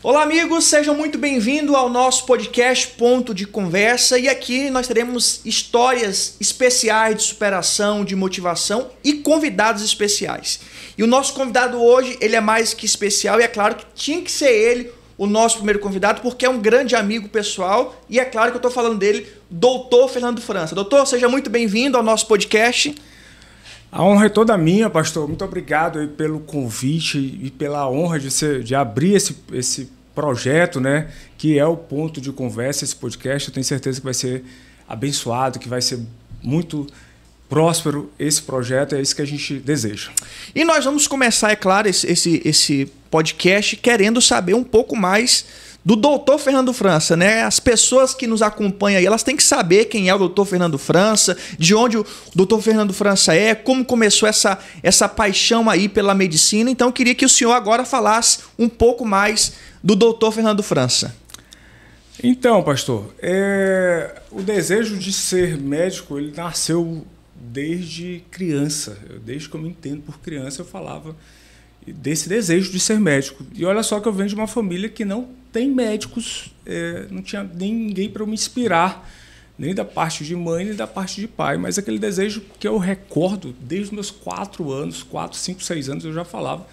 Olá, amigos, sejam muito bem-vindos ao nosso podcast Ponto de Conversa, e aqui nós teremos histórias especiais de superação, de motivação e convidados especiais. E o nosso convidado hoje, ele é mais que especial, e é claro que tinha que ser ele o nosso primeiro convidado, porque é um grande amigo pessoal, e é claro que eu estou falando dele, Doutor Fernando França. Doutor, seja muito bem-vindo ao nosso podcast. A honra é toda minha, pastor. Muito obrigado aí pelo convite e pela honra de abrir esse projeto, né, que é o Ponto de Conversa, esse podcast. Eu tenho certeza que vai ser abençoado, que vai ser muito próspero esse projeto, é isso que a gente deseja. E nós vamos começar, é claro, esse podcast querendo saber um pouco mais do Doutor Fernando França, né? As pessoas que nos acompanham aí, elas têm que saber quem é o Doutor Fernando França, de onde o Doutor Fernando França é, como começou essa paixão aí pela medicina. Então eu queria que o senhor agora falasse um pouco mais do Doutor Fernando França. Então, pastor, o desejo de ser médico, ele nasceu desde criança. Desde que eu me entendo por criança, eu falava desse desejo de ser médico. E olha só que eu venho de uma família que não tem médicos, não tinha nem ninguém para eu me inspirar, nem da parte de mãe, nem da parte de pai, mas aquele desejo que eu recordo desde os meus 4 anos, 4, 5, 6 anos, eu já falava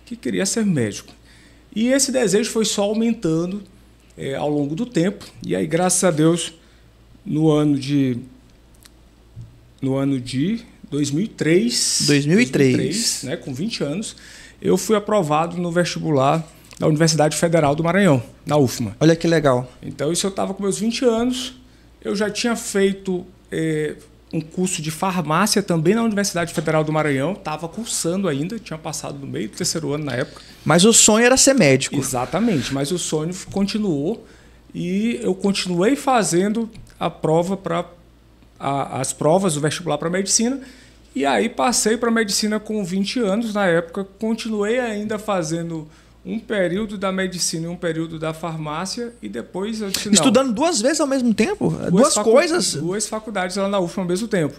que queria ser médico. E esse desejo foi só aumentando ao longo do tempo, e aí, graças a Deus, no ano de 2003, né, com 20 anos, eu fui aprovado no vestibular da Universidade Federal do Maranhão, na UFMA. Olha que legal. Então, isso eu estava com meus 20 anos, eu já tinha feito um curso de farmácia também na Universidade Federal do Maranhão, estava cursando ainda, tinha passado no meio do 3º ano na época. Mas o sonho era ser médico. Exatamente, mas o sonho continuou e eu continuei fazendo a prova as provas do vestibular para medicina. E aí passei para medicina com 20 anos na época, continuei ainda fazendo um período da medicina e um período da farmácia, e depois eu disse, não, estudando 2 vezes ao mesmo tempo? Duas coisas? 2 faculdades lá na UFMA ao mesmo tempo.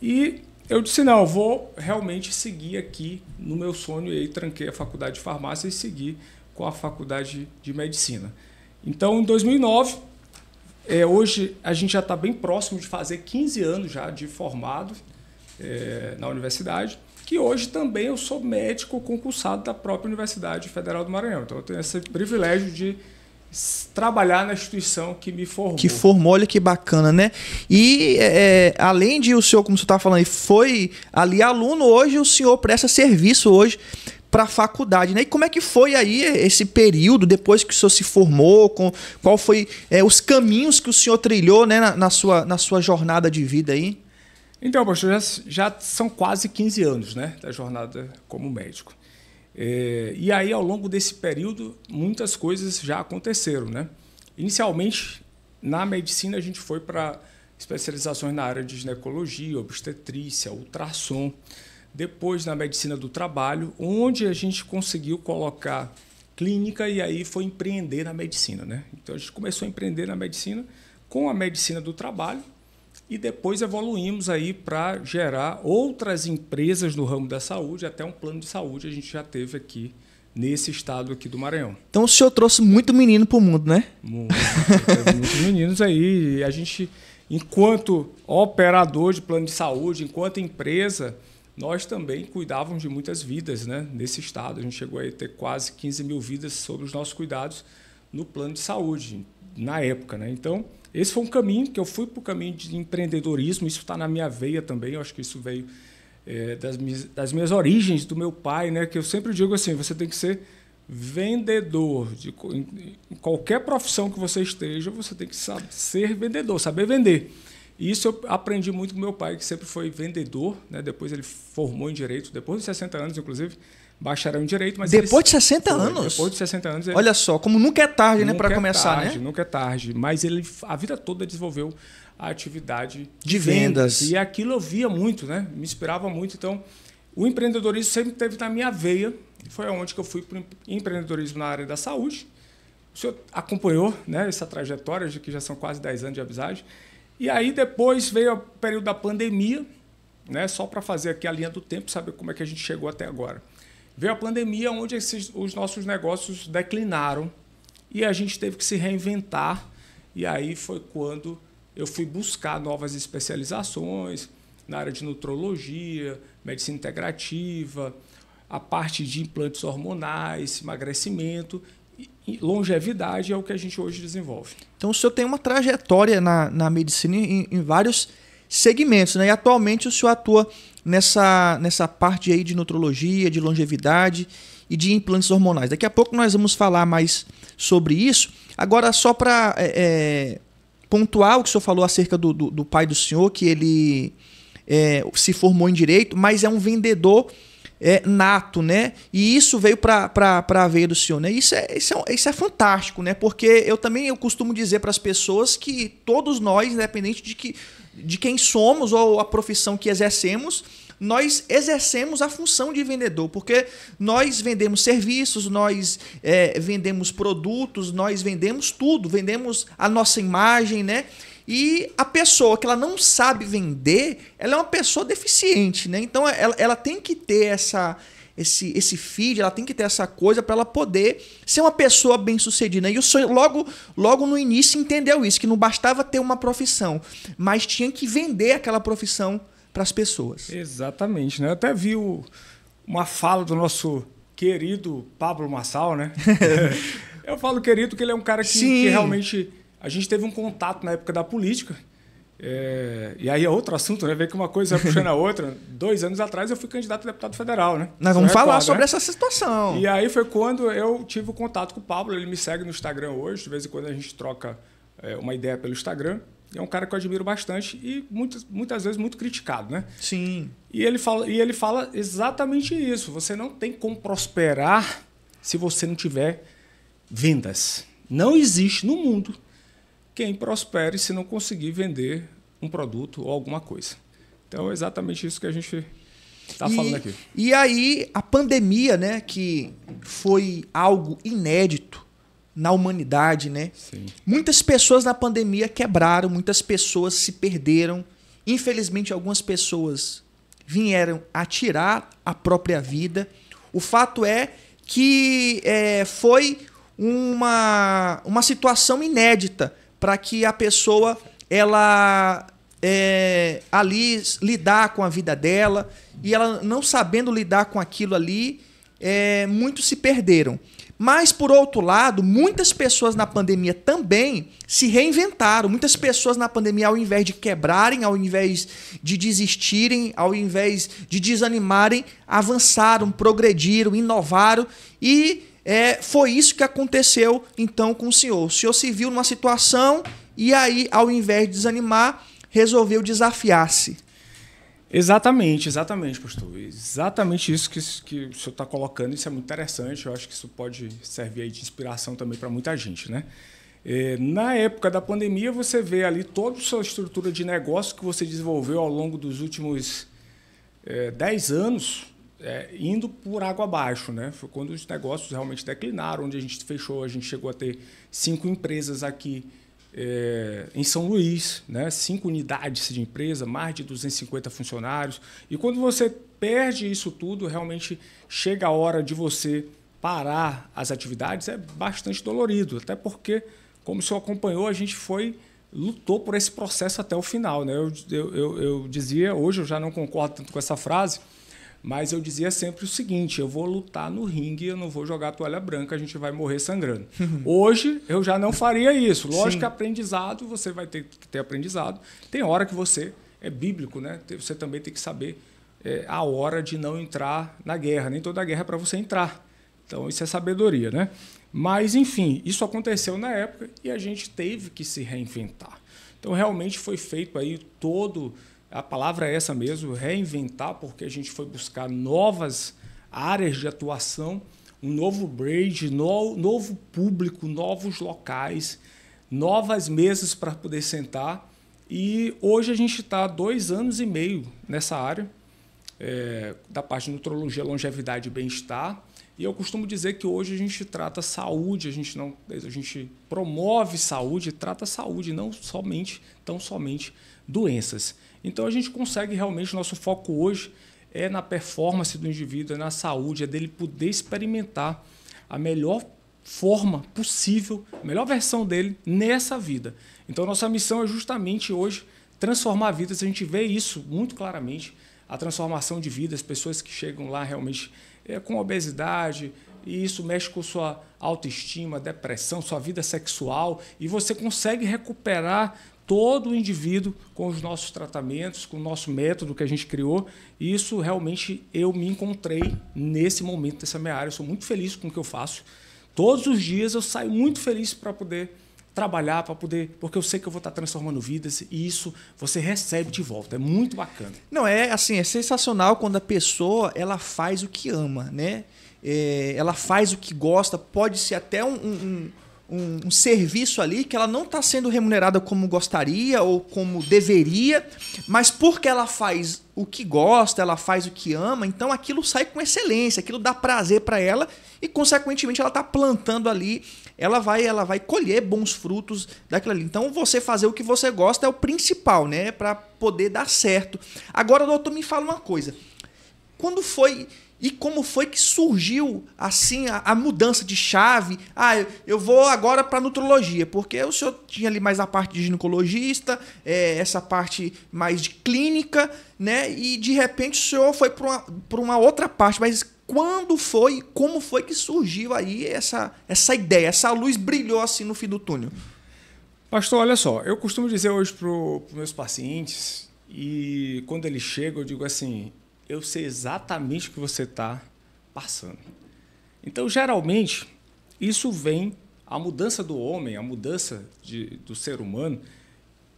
E eu disse, não, eu vou realmente seguir aqui no meu sonho, e aí tranquei a faculdade de farmácia e segui com a faculdade de medicina. Então, em 2009, hoje a gente já está bem próximo de fazer 15 anos já de formado, na universidade, que hoje também eu sou médico concursado da própria Universidade Federal do Maranhão. Então eu tenho esse privilégio de trabalhar na instituição que me formou. Que formou, olha que bacana, né? E além de o senhor, como você estava falando, foi ali aluno, hoje o senhor presta serviço hoje para a faculdade, né? E como é que foi aí esse período, depois que o senhor se formou, qual foi os caminhos que o senhor trilhou, né, na sua jornada de vida aí? Então, pastor, já são quase 15 anos, né, da jornada como médico. E aí, ao longo desse período, muitas coisas já aconteceram, né? Inicialmente, na medicina, a gente foi para especializações na área de ginecologia, obstetrícia, ultrassom. Depois, na medicina do trabalho, onde a gente conseguiu colocar clínica, e aí foi empreender na medicina, né? Então, a gente começou a empreender na medicina com a medicina do trabalho, e depois evoluímos aí para gerar outras empresas no ramo da saúde, até um plano de saúde a gente já teve aqui nesse estado aqui do Maranhão. Então o senhor trouxe muito menino para o mundo, né? Teve muitos meninos aí. E a gente, enquanto operador de plano de saúde, enquanto empresa, nós também cuidávamos de muitas vidas, né, nesse estado. A gente chegou a ter quase 15 mil vidas sob os nossos cuidados no plano de saúde, na época, né? Então, esse foi um caminho que eu fui para o caminho de empreendedorismo, isso está na minha veia também, eu acho que isso veio das minhas origens, do meu pai, né? Que eu sempre digo assim, você tem que ser vendedor. Em qualquer profissão que você esteja, você tem que ser vendedor, saber vender. E isso eu aprendi muito com meu pai, que sempre foi vendedor, né? Depois ele formou em Direito, depois de 60 anos, inclusive, bacharel em Direito. Mas depois de 60 anos? Depois de 60 anos. Olha só, como nunca é tarde, né, para começar, tarde, né? Nunca é tarde, mas ele a vida toda desenvolveu a atividade de vendas. E aquilo eu via muito, né? Me inspirava muito. Então, o empreendedorismo sempre esteve na minha veia. Foi onde que eu fui para o empreendedorismo na área da saúde. O senhor acompanhou, né, essa trajetória, que já são quase 10 anos de amizade. E aí depois veio o período da pandemia, né, só para fazer aqui a linha do tempo, saber como é que a gente chegou até agora. Veio a pandemia, onde os nossos negócios declinaram e a gente teve que se reinventar. E aí foi quando eu fui buscar novas especializações na área de nutrologia, medicina integrativa, a parte de implantes hormonais, emagrecimento e longevidade é o que a gente hoje desenvolve. Então o senhor tem uma trajetória na medicina em vários segmentos, né? E atualmente o senhor atua nessa parte aí de nutrologia, de longevidade e de implantes hormonais. Daqui a pouco nós vamos falar mais sobre isso. Agora, só para pontuar o que o senhor falou acerca do pai do senhor, que ele se formou em Direito, mas é um vendedor nato, né? E isso veio para a veia do senhor, né? Isso é fantástico, né? Porque eu costumo dizer para as pessoas que todos nós, independente de quem somos ou a profissão que exercemos, nós exercemos a função de vendedor, porque nós vendemos serviços, nós vendemos produtos, nós vendemos tudo, vendemos a nossa imagem, né? E a pessoa que ela não sabe vender, ela é uma pessoa deficiente, né? Então ela tem que ter esse feed, ela tem que ter essa coisa para ela poder ser uma pessoa bem-sucedida. E o senhor logo no início entendeu isso, que não bastava ter uma profissão, mas tinha que vender aquela profissão para as pessoas. Exatamente, né? Eu até vi uma fala do nosso querido Pablo Marçal, né? Eu falo querido porque ele é um cara que realmente... A gente teve um contato na época da política, e aí é outro assunto, né? Vê que uma coisa vai puxando a outra. 2 anos atrás eu fui candidato a deputado federal, né? Nós vamos falar sobre essa situação. E aí foi quando eu tive o contato com o Pablo, ele me segue no Instagram hoje, de vez em quando a gente troca uma ideia pelo Instagram. É um cara que eu admiro bastante e muitas vezes muito criticado, né? Sim. E ele fala exatamente isso. Você não tem como prosperar se você não tiver vendas. Não existe no mundo quem prospere se não conseguir vender um produto ou alguma coisa. Então, é exatamente isso que a gente está falando aqui. E aí, a pandemia, né, que foi algo inédito na humanidade, né? Sim. Muitas pessoas na pandemia quebraram, muitas pessoas se perderam. Infelizmente, algumas pessoas vieram a tirar a própria vida. O fato é que foi uma situação inédita para que a pessoa ali lidar com a vida dela, e ela não sabendo lidar com aquilo ali, muitos se perderam. Mas, por outro lado, muitas pessoas na pandemia também se reinventaram. Muitas pessoas na pandemia, ao invés de quebrarem, ao invés de desistirem, ao invés de desanimarem, avançaram, progrediram, inovaram e foi isso que aconteceu então com o senhor. O senhor se viu numa situação e aí, ao invés de desanimar, resolveu desafiar-se. Exatamente, pastor. Exatamente isso que o senhor está colocando. Isso é muito interessante. Eu acho que isso pode servir aí de inspiração também para muita gente, né? Na época da pandemia, você vê ali toda a sua estrutura de negócio que você desenvolveu ao longo dos últimos 10 anos, indo por água abaixo, né? Foi quando os negócios realmente declinaram, onde a gente fechou, a gente chegou a ter 5 empresas aqui em São Luís, né? 5 unidades de empresa, mais de 250 funcionários. E quando você perde isso tudo, realmente chega a hora de você parar as atividades, é bastante dolorido, até porque, como o senhor acompanhou, a gente lutou por esse processo até o final, né? Eu dizia, hoje eu já não concordo tanto com essa frase, mas eu dizia sempre o seguinte: eu vou lutar no ringue, eu não vou jogar a toalha branca, a gente vai morrer sangrando. Hoje eu já não faria isso. Lógico que aprendizado, você vai ter que ter aprendizado. Tem hora que você é bíblico, né? Você também tem que saber a hora de não entrar na guerra. Nem toda guerra é para você entrar. Então isso é sabedoria, né? Mas, enfim, isso aconteceu na época e a gente teve que se reinventar. Então realmente foi feito aí a palavra é essa mesmo, reinventar, porque a gente foi buscar novas áreas de atuação, um novo brand, novo público, novos locais, novas mesas para poder sentar. E hoje a gente está há 2 anos e meio nessa área, da parte de nutrologia, longevidade e bem-estar. E eu costumo dizer que hoje a gente trata saúde, a gente promove saúde, trata saúde, não tão somente doenças. Então a gente consegue realmente, nosso foco hoje na performance do indivíduo, na saúde, dele poder experimentar a melhor forma possível, a melhor versão dele nessa vida. Então, nossa missão é justamente hoje transformar vidas. A gente vê isso muito claramente, a transformação de vidas, pessoas que chegam lá realmente com obesidade, e isso mexe com sua autoestima, depressão, sua vida sexual, e você consegue recuperar todo o indivíduo com os nossos tratamentos, com o nosso método que a gente criou. E isso realmente eu me encontrei nesse momento dessa minha área. Eu sou muito feliz com o que eu faço. Todos os dias eu saio muito feliz para poder trabalhar, porque eu sei que eu vou estar transformando vidas, e isso você recebe de volta. É muito bacana. Não, é sensacional quando a pessoa ela faz o que ama, né? Ela faz o que gosta, pode ser até um serviço ali que ela não está sendo remunerada como gostaria ou como deveria, mas porque ela faz o que gosta, ela faz o que ama, então aquilo sai com excelência, aquilo dá prazer para ela e, consequentemente, ela está plantando ali, ela vai colher bons frutos daquilo ali. Então, você fazer o que você gosta é o principal, né, para poder dar certo. Agora, doutor, me fala uma coisa. Quando foi e como foi que surgiu assim a mudança de chave? Eu vou agora para nutrologia, porque o senhor tinha ali mais a parte de ginecologista, essa parte mais de clínica, né? E de repente o senhor foi para uma outra parte. Mas quando foi, como foi que surgiu aí essa ideia, essa luz brilhou assim no fim do túnel? Pastor, olha só, eu costumo dizer hoje para os meus pacientes, e quando eles chegam eu digo assim: eu sei exatamente o que você está passando. Então, geralmente, isso vem, a mudança do homem, a mudança do ser humano,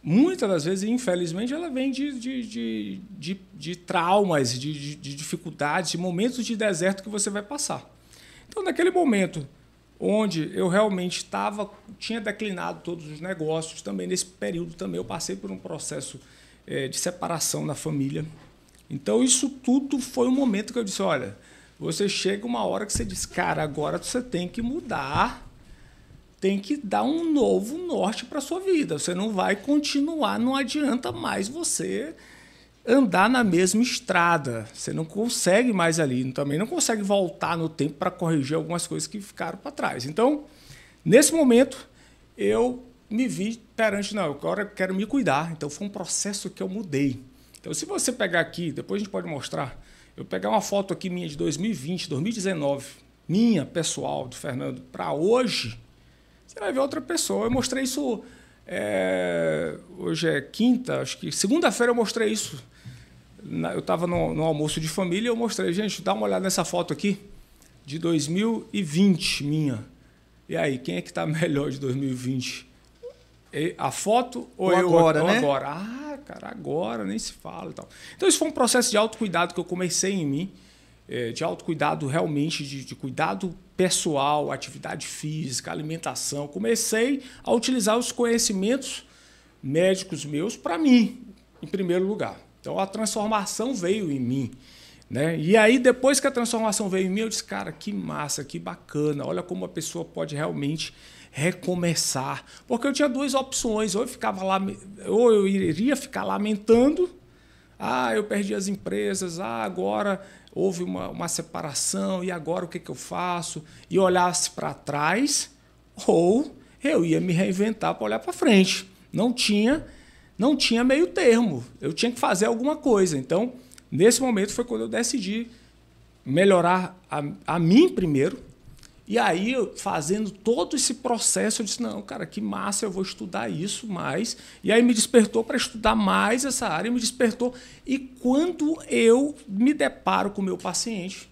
muitas das vezes, infelizmente, ela vem de traumas, de dificuldades, de momentos de deserto que você vai passar. Então, naquele momento onde eu realmente tinha declinado todos os negócios, também nesse período também eu passei por um processo de separação na família. Então, isso tudo foi um momento que eu disse: olha, você chega uma hora que você diz, cara, agora você tem que mudar, tem que dar um novo norte para a sua vida. Você não vai continuar, não adianta mais você andar na mesma estrada. Você não consegue mais ali, também não consegue voltar no tempo para corrigir algumas coisas que ficaram para trás. Então, nesse momento, eu me vi perante, não, agora eu quero me cuidar. Então, foi um processo que eu mudei. Então, se você pegar aqui, depois a gente pode mostrar, eu pegar uma foto aqui minha de 2020, 2019, minha, pessoal, do Fernando, para hoje, você vai ver outra pessoa. Eu mostrei isso, hoje é quinta, acho que segunda-feira eu mostrei isso. Eu estava no almoço de família e eu mostrei, gente, dá uma olhada nessa foto aqui, de 2020, minha. E aí, quem é que está melhor de 2020? A foto ou eu agora, né? Agora? Cara, agora nem se fala e tal. Então, isso foi um processo de autocuidado que eu comecei em mim, de autocuidado realmente, de cuidado pessoal, atividade física, alimentação. Comecei a utilizar os conhecimentos médicos meus para mim, em primeiro lugar. Então, a transformação veio em mim, né? E aí, depois que a transformação veio em mim, eu disse, cara, que massa, que bacana. Olha como a pessoa pode realmente recomeçar. Porque eu tinha duas opções. Ou eu iria ficar lamentando, eu perdi as empresas, agora houve uma separação, e agora o que eu faço? E olhasse para trás, ou eu ia me reinventar para olhar para frente. Não tinha meio termo. Eu tinha que fazer alguma coisa. Então, nesse momento foi quando eu decidi melhorar a mim primeiro. E aí, fazendo todo esse processo, eu disse, não, cara, que massa, eu vou estudar isso mais. E aí me despertou para estudar mais essa área, me despertou. E quando eu me deparo com o meu paciente,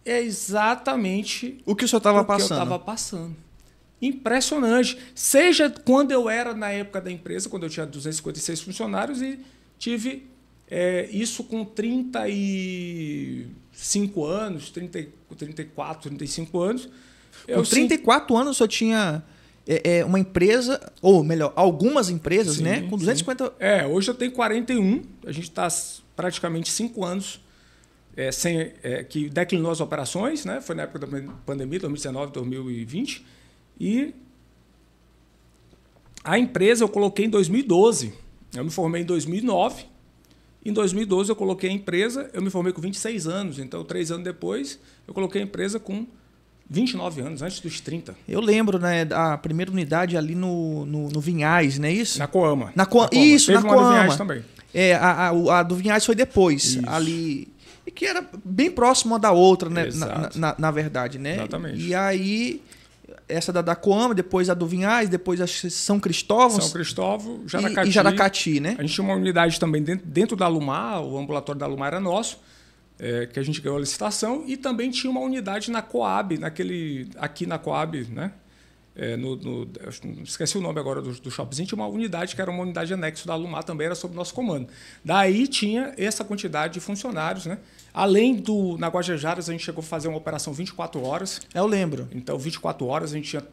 é exatamente o que o senhor estava passando. Que eu estava passando. Impressionante. Seja quando eu era na época da empresa, quando eu tinha 256 funcionários e tive isso com 35 anos, 34, 35 anos. Com 34 anos, o senhor tinha uma empresa, ou melhor, algumas empresas, sim, né? Com 250... Sim. Hoje eu tenho 41, a gente está praticamente 5 anos que declinou as operações, né? Foi na época da pandemia, 2019, 2020. E a empresa eu coloquei em 2012. Eu me formei em 2009. Em 2012 eu coloquei a empresa, eu me formei com 26 anos. Então, 3 anos depois, eu coloquei a empresa com 29 anos, antes dos 30. Eu lembro, né, da primeira unidade ali no Vinhais, não é isso? Na Coama. Isso, Teve na uma do Coama. Vinhais também. A do Vinhais foi depois, Isso. ali. E que era bem próxima uma da outra, né? Exato. Na verdade, né? Exatamente. E aí, essa da Coama, depois a do Vinhais, depois a São Cristóvão. São Cristóvão, Jaracati. E Jaracati, né? A gente tinha uma unidade também dentro da Lumar, o ambulatório da Lumar era nosso, que a gente ganhou a licitação, e também tinha uma unidade na Coab, aqui na Coab, né? Esqueci o nome agora do shopping, tinha uma unidade que era uma unidade anexo da Lumar, também era sob nosso comando. Daí tinha essa quantidade de funcionários, né? Além na Guajejaras, a gente chegou a fazer uma operação 24 horas. Eu lembro. Então, 24 horas a gente tinha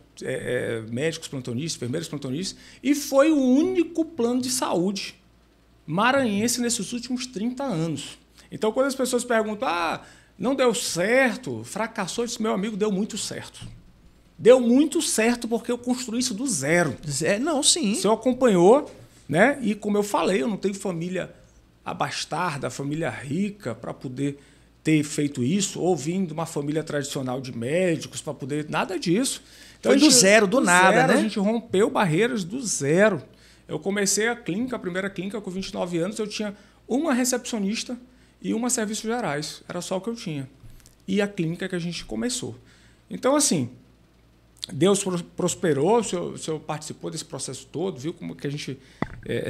médicos plantonistas, enfermeiros plantonistas, e foi o único plano de saúde maranhense nesses últimos 30 anos. Então, quando as pessoas perguntam, não deu certo, fracassou, eu disse, meu amigo, deu muito certo. Deu muito certo porque eu construí isso do zero. Não, sim. O senhor acompanhou, né? E como eu falei, eu não tenho família abastarda, família rica para poder ter feito isso, ou vim de uma família tradicional de médicos para poder... Nada disso. Então, foi do zero, do nada, né? A gente rompeu barreiras do zero. Eu comecei a primeira clínica com 29 anos, eu tinha uma recepcionista e uma serviços gerais. Era só o que eu tinha. E a clínica que a gente começou. Então, assim, Deus prosperou, o senhor participou desse processo todo, viu como que a gente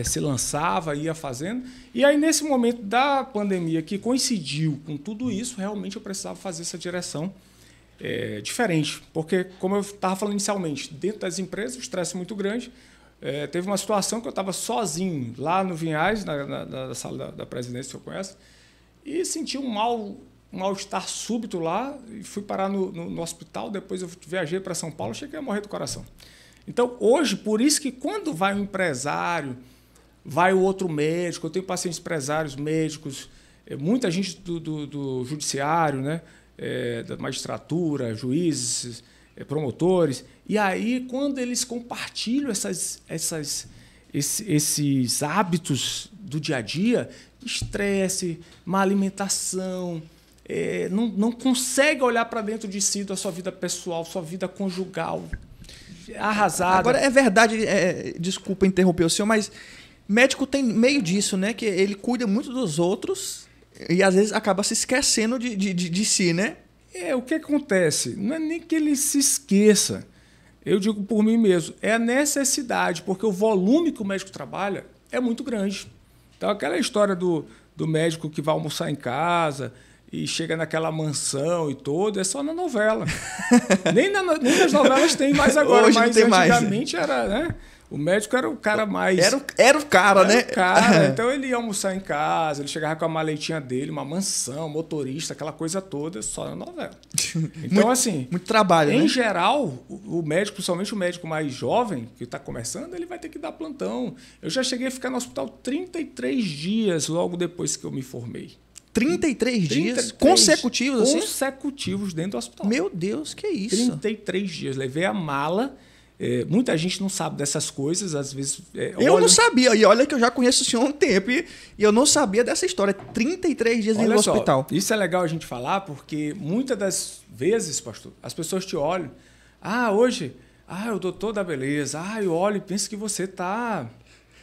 se lançava, ia fazendo. E aí, nesse momento da pandemia, que coincidiu com tudo isso, realmente eu precisava fazer essa direção diferente. Porque, como eu estava falando inicialmente, dentro das empresas, o estresse é muito grande. Teve uma situação que eu estava sozinho lá no Vinhais, na sala da presidência, que o senhor conhece, e senti um mal-estar súbito lá, e fui parar no hospital, depois eu viajei para São Paulo, cheguei a morrer do coração. Então, hoje, por isso que quando vai um empresário, vai o outro médico, eu tenho pacientes empresários, médicos, muita gente do judiciário, né? Da magistratura, juízes, promotores, e aí, quando eles compartilham esses hábitos do dia a dia, estresse, má alimentação, não consegue olhar para dentro de si, da sua vida pessoal, sua vida conjugal, arrasada. Agora, é verdade, desculpa interromper o senhor, mas médico tem meio disso, né? Que ele cuida muito dos outros e às vezes acaba se esquecendo de si, né? O que acontece? Não é nem que ele se esqueça. Eu digo por mim mesmo, é a necessidade, porque o volume que o médico trabalha é muito grande. Então, aquela história do médico que vai almoçar em casa e chega naquela mansão e todo, é só na novela. nem nas novelas tem mais agora, hoje mas antigamente mais. Era, né? O médico era o cara mais... Era o cara, né? Era o cara. Então, ele ia almoçar em casa, ele chegava com a maletinha dele, uma mansão, motorista, aquela coisa toda, só na novela. Então, assim... Muito trabalho, né? Em geral, o médico, principalmente o médico mais jovem, que está começando, ele vai ter que dar plantão. Eu já cheguei a ficar no hospital 33 dias logo depois que eu me formei. 33 dias consecutivos, assim? Consecutivos dentro do hospital. Meu Deus, que isso? 33 dias. Levei a mala... muita gente não sabe dessas coisas, às vezes... Eu não sabia, e olha que eu já conheço o senhor há um tempo, e eu não sabia dessa história. 33 dias no hospital. Isso é legal a gente falar, porque muitas das vezes, pastor, as pessoas te olham, hoje, o doutor da beleza, eu olho e penso que você tá...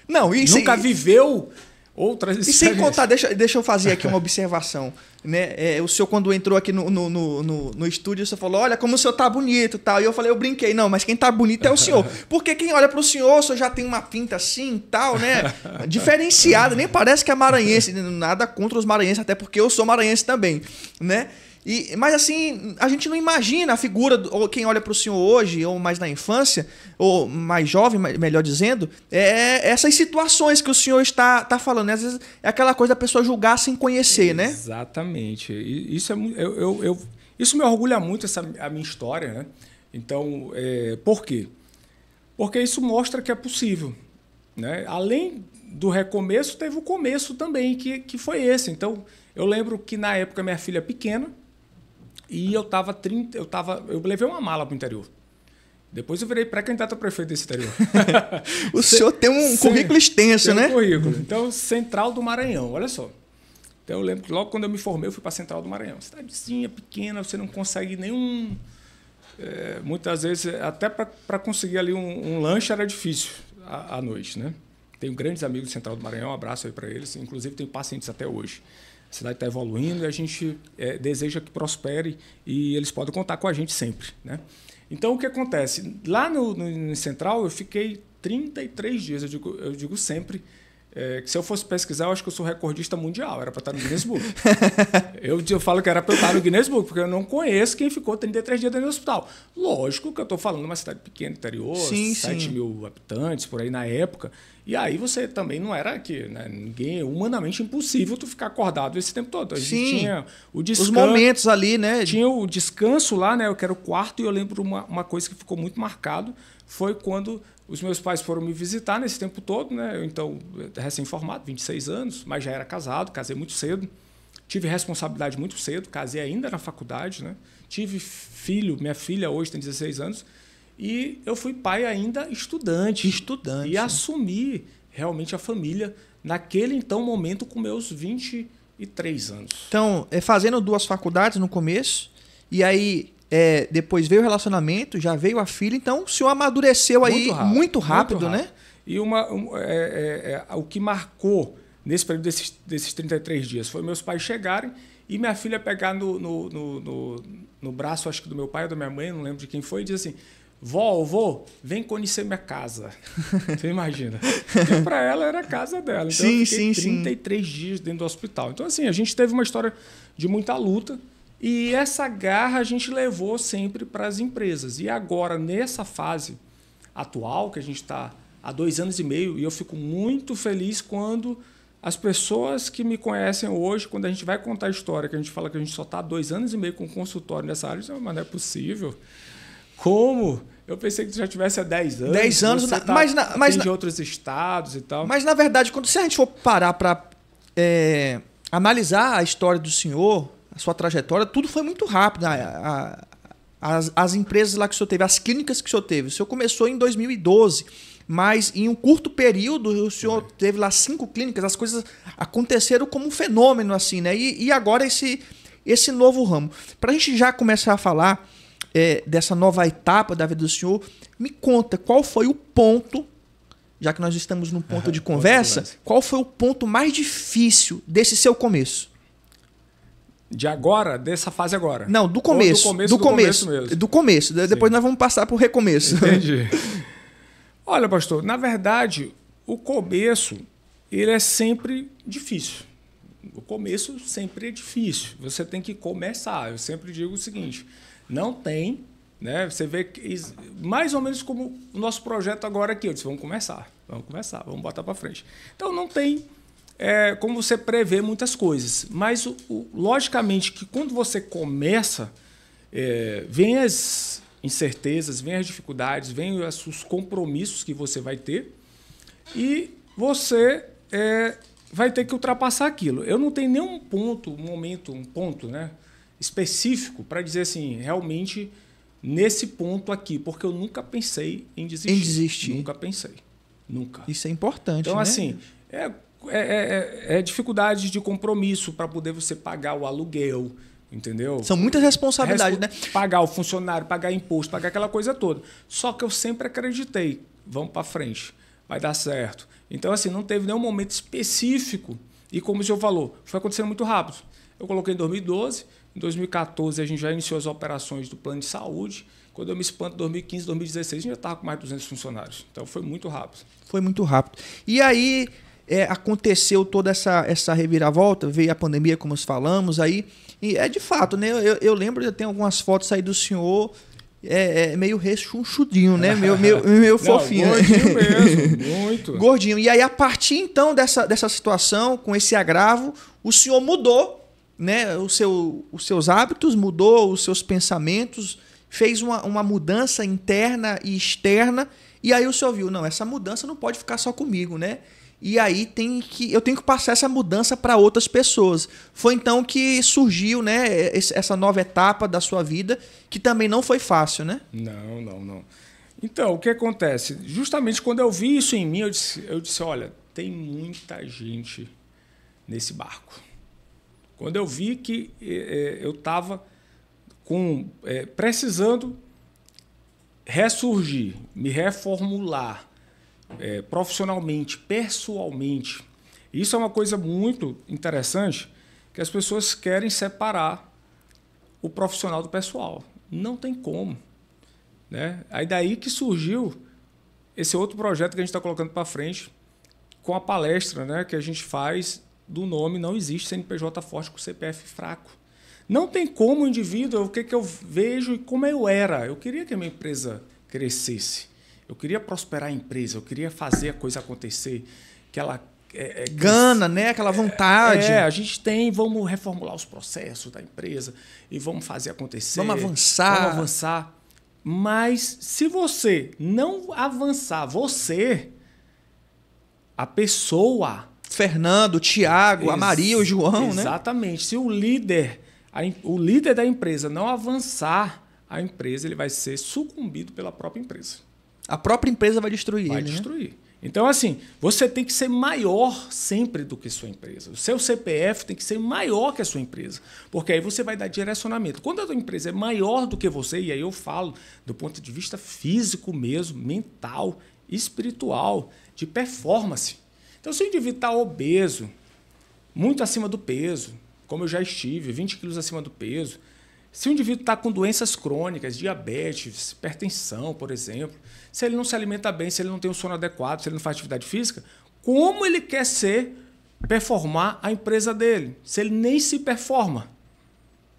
Não, isso nunca viveu outras experiências. E sem contar, deixa eu fazer aqui uma observação. Né? O senhor, quando entrou aqui no estúdio, você falou, olha como o senhor tá bonito e tal. E eu brinquei, não, mas quem tá bonito é o senhor. Porque quem olha pro senhor, o senhor já tem uma pinta assim e tal, né? Diferenciada, nem parece que é maranhense. Nada contra os maranhenses, até porque eu sou maranhense também, né? Mas assim, a gente não imagina a figura, ou quem olha para o senhor hoje, ou mais na infância, ou mais jovem, melhor dizendo, essas situações que o senhor está falando. Né? Às vezes é aquela coisa da pessoa julgar sem conhecer, né? Exatamente. Isso me orgulha muito, a minha história. Né? Então, por quê? Porque isso mostra que é possível. Né? Além do recomeço, teve o começo também, que foi esse. Então, eu lembro que na época minha filha pequena, e eu levei uma mala para o interior. Depois eu virei pré-candidato a prefeito desse interior. O senhor tem um currículo extenso, né? Tem um currículo. Então, Central do Maranhão, olha só. Então, eu lembro que logo quando eu me formei, eu fui para Central do Maranhão. Cidadezinha pequena, você não consegue muitas vezes, até para conseguir ali um lanche era difícil à noite, né? Tenho grandes amigos do Central do Maranhão, um abraço aí para eles. Inclusive, tenho pacientes até hoje. A cidade está evoluindo e a gente deseja que prospere e eles podem contar com a gente sempre, né? Então, o que acontece? Lá no Central, eu fiquei 33 dias. Eu digo sempre que se eu fosse pesquisar, eu acho que eu sou recordista mundial. Era para estar no Guinness Book. eu falo que era para eu estar no Guinness Book, porque eu não conheço quem ficou 33 dias dentro do hospital. Lógico que eu estou falando de uma cidade pequena, interior, 7 mil habitantes, por aí na época. E aí você também não era aqui, né? Ninguém, humanamente impossível tu ficar acordado esse tempo todo. A gente tinha o descanso. Os momentos ali, né? Tinha o descanso lá, né? Eu quero o quarto, e eu lembro uma coisa que ficou muito marcado, foi quando os meus pais foram me visitar nesse tempo todo, né? Eu, então, recém-formado, 26 anos, mas já era casado, casei muito cedo. Tive responsabilidade muito cedo, casei ainda na faculdade, né? Tive filho, minha filha hoje tem 16 anos. E eu fui pai ainda estudante. E assumi realmente a família naquele então momento com meus 23 anos. Então, fazendo 2 faculdades no começo, e aí depois veio o relacionamento, já veio a filha, então o senhor amadureceu aí muito rápido, né? E o que marcou nesse período desses 33 dias foi meus pais chegarem e minha filha pegar no braço, acho que do meu pai ou da minha mãe, não lembro de quem foi, e dizer assim: Vó, vem conhecer minha casa. Você imagina? Porque para ela era a casa dela. Então eu fiquei 33 dias dentro do hospital. Então, assim, a gente teve uma história de muita luta e essa garra a gente levou sempre para as empresas. E agora, nessa fase atual, que a gente está há 2 anos e meio, e eu fico muito feliz quando as pessoas que me conhecem hoje, quando a gente vai contar a história, que a gente fala que a gente só está há 2 anos e meio com consultório nessa área, mas não é possível. Como? Eu pensei que tu já tivesse há 10 anos. 10 anos, mas de outros estados e tal. Mas, na verdade, se a gente for parar para analisar a história do senhor, a sua trajetória, tudo foi muito rápido. As empresas lá que o senhor teve, as clínicas que o senhor teve. O senhor começou em 2012, mas em um curto período o senhor teve lá 5 clínicas. As coisas aconteceram como um fenômeno, assim, né? E agora esse novo ramo. Para a gente já começar a falar dessa nova etapa da vida do senhor, me conta qual foi o ponto, já que nós estamos num ponto de conversa, qual foi o ponto mais difícil desse seu começo? De agora? Dessa fase agora? Não, do começo. Do começo mesmo. Do começo. Sim. Depois nós vamos passar para o recomeço. Entendi. Olha, pastor, na verdade, o começo ele é sempre difícil. O começo sempre é difícil. Você tem que começar. Eu sempre digo o seguinte: não tem, né? Você vê que, mais ou menos como o nosso projeto agora aqui. Eu disse: vamos começar, vamos botar para frente. Então não tem como você prever muitas coisas, mas logicamente que quando você começa, vem as incertezas, vem as dificuldades, vem os compromissos que você vai ter e você vai ter que ultrapassar aquilo. Eu não tenho nenhum ponto, né, específico para dizer assim, realmente nesse ponto aqui, porque eu nunca pensei em desistir. Nunca pensei. Nunca. Isso é importante. Então, né? assim, dificuldade de compromisso para poder você pagar o aluguel, entendeu? São muitas responsabilidades, né? Pagar o funcionário, pagar imposto, pagar aquela coisa toda. Só que eu sempre acreditei, vamos para frente, vai dar certo. Então, assim, não teve nenhum momento específico. E como o senhor falou, foi acontecendo muito rápido. Eu coloquei em 2012, em 2014 a gente já iniciou as operações do plano de saúde. Quando eu me espanto, em 2015, 2016, a gente já estava com mais de 200 funcionários. Então, foi muito rápido. Foi muito rápido. E aí aconteceu toda essa reviravolta, veio a pandemia, como nós falamos, aí, e de fato, né? Eu lembro, eu tenho algumas fotos aí do senhor, meio rechonchudinho, né? Meio fofinho. Não, gordinho mesmo, muito. Gordinho. E aí, a partir, então, dessa situação, com esse agravo, o senhor mudou, né, os seus hábitos, mudou os seus pensamentos, fez uma mudança interna e externa, e aí o senhor viu, não, essa mudança não pode ficar só comigo, né? E aí eu tenho que passar essa mudança para outras pessoas. Foi então que surgiu, né, essa nova etapa da sua vida, que também não foi fácil, né? Não. Então, o que acontece? Justamente quando eu vi isso em mim, eu disse, olha, tem muita gente nesse barco. Quando eu vi que eu estava precisando ressurgir, me reformular profissionalmente, pessoalmente, isso é uma coisa muito interessante, que as pessoas querem separar o profissional do pessoal. Não tem como. Né? Aí daí que surgiu esse outro projeto que a gente está colocando para frente, com a palestra, né, que a gente faz do nome Não Existe CNPJ Forte com CPF Fraco. Não tem como o indivíduo, o que eu vejo e como eu era. Eu queria que a minha empresa crescesse. Eu queria prosperar a empresa, eu queria fazer a coisa acontecer, que ela... Gana, né? Aquela vontade. A gente tem, vamos reformular os processos da empresa e vamos fazer acontecer. Vamos avançar. Vamos avançar. Mas se você não avançar, a pessoa... Fernando, o Tiago, a Maria, o João, exatamente. né? Exatamente. Se o líder da empresa não avançar, a empresa ele vai ser sucumbido pela própria empresa. A própria empresa vai destruir ele. Vai destruir. Né? Então, assim, você tem que ser maior sempre do que sua empresa. O seu CPF tem que ser maior que a sua empresa, porque aí você vai dar direcionamento. Quando a sua empresa é maior do que você, e aí eu falo do ponto de vista físico mesmo, mental, espiritual, de performance. Então, se o indivíduo está obeso, muito acima do peso, como eu já estive, 20 quilos acima do peso, se o indivíduo está com doenças crônicas, diabetes, hipertensão, por exemplo, se ele não se alimenta bem, se ele não tem um sono adequado, se ele não faz atividade física, como ele quer performar a empresa dele, se ele nem se performa?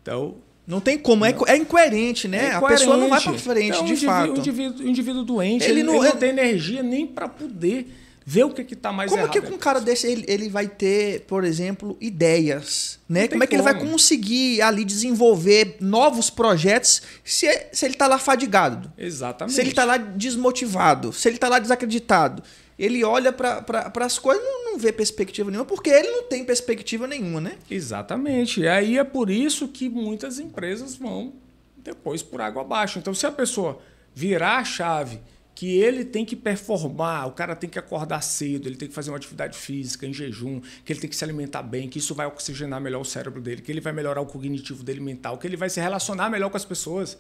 Então, não tem como, é incoerente, né? A pessoa não vai para frente, então, de fato. O indivíduo doente, ele não tem energia nem para poder ver o que está mais errado. Como que com um cara desse ele vai ter, por exemplo, ideias? Né? Como é que ele vai conseguir ali desenvolver novos projetos se ele está lá fadigado? Exatamente. Se ele está lá desmotivado, se ele está lá desacreditado. Ele olha para as coisas e não vê perspectiva nenhuma, porque ele não tem perspectiva nenhuma, né? Exatamente. E aí é por isso que muitas empresas vão depois por água abaixo. Então, se a pessoa virar a chave que ele tem que performar, o cara tem que acordar cedo, ele tem que fazer uma atividade física em jejum, que ele tem que se alimentar bem, que isso vai oxigenar melhor o cérebro dele, que ele vai melhorar o cognitivo dele mental, que ele vai se relacionar melhor com as pessoas.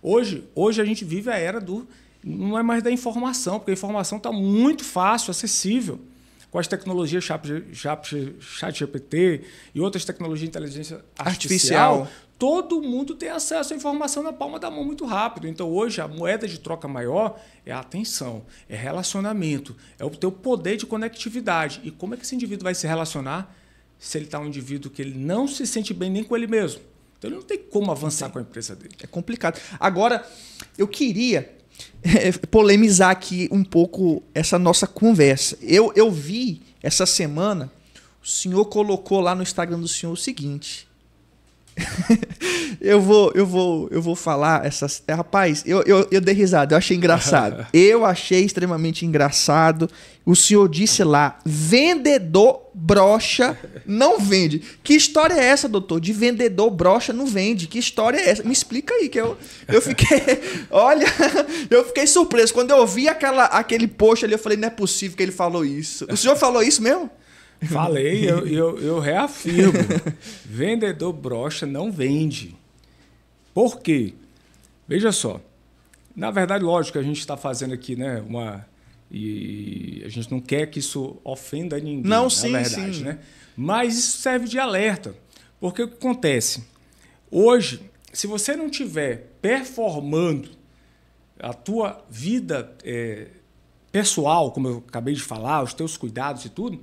Hoje a gente vive a era não é mais da informação, porque a informação está muito fácil, acessível. Com as tecnologias ChatGPT e outras tecnologias de inteligência artificial, todo mundo tem acesso à informação na palma da mão muito rápido. Então, hoje, a moeda de troca maior é a atenção, é relacionamento, é o teu poder de conectividade. E como é que esse indivíduo vai se relacionar se ele está um indivíduo que ele não se sente bem nem com ele mesmo? Então, ele não tem como avançar com a empresa dele. É complicado. Agora, eu queria polemizar aqui um pouco essa nossa conversa. Eu vi essa semana, o senhor colocou lá no Instagram do senhor o seguinte... eu vou falar essas. Rapaz, eu dei risada, eu achei engraçado. Eu achei extremamente engraçado. O senhor disse lá: vendedor brocha não vende. Que história é essa, doutor? De vendedor brocha não vende. Que história é essa? Me explica aí, que eu fiquei. Olha, eu fiquei surpreso. Quando eu vi aquele post ali, eu falei: não é possível que ele falou isso. O senhor falou isso mesmo? Falei, eu reafirmo. Vendedor brocha não vende. Por quê? Veja só. Na verdade, lógico que a gente está fazendo aqui, né, e a gente não quer que isso ofenda ninguém, não, sim, na verdade, sim. né? Mas isso serve de alerta. Porque o que acontece? Hoje, se você não estiver performando a tua vida pessoal, como eu acabei de falar, os teus cuidados e tudo,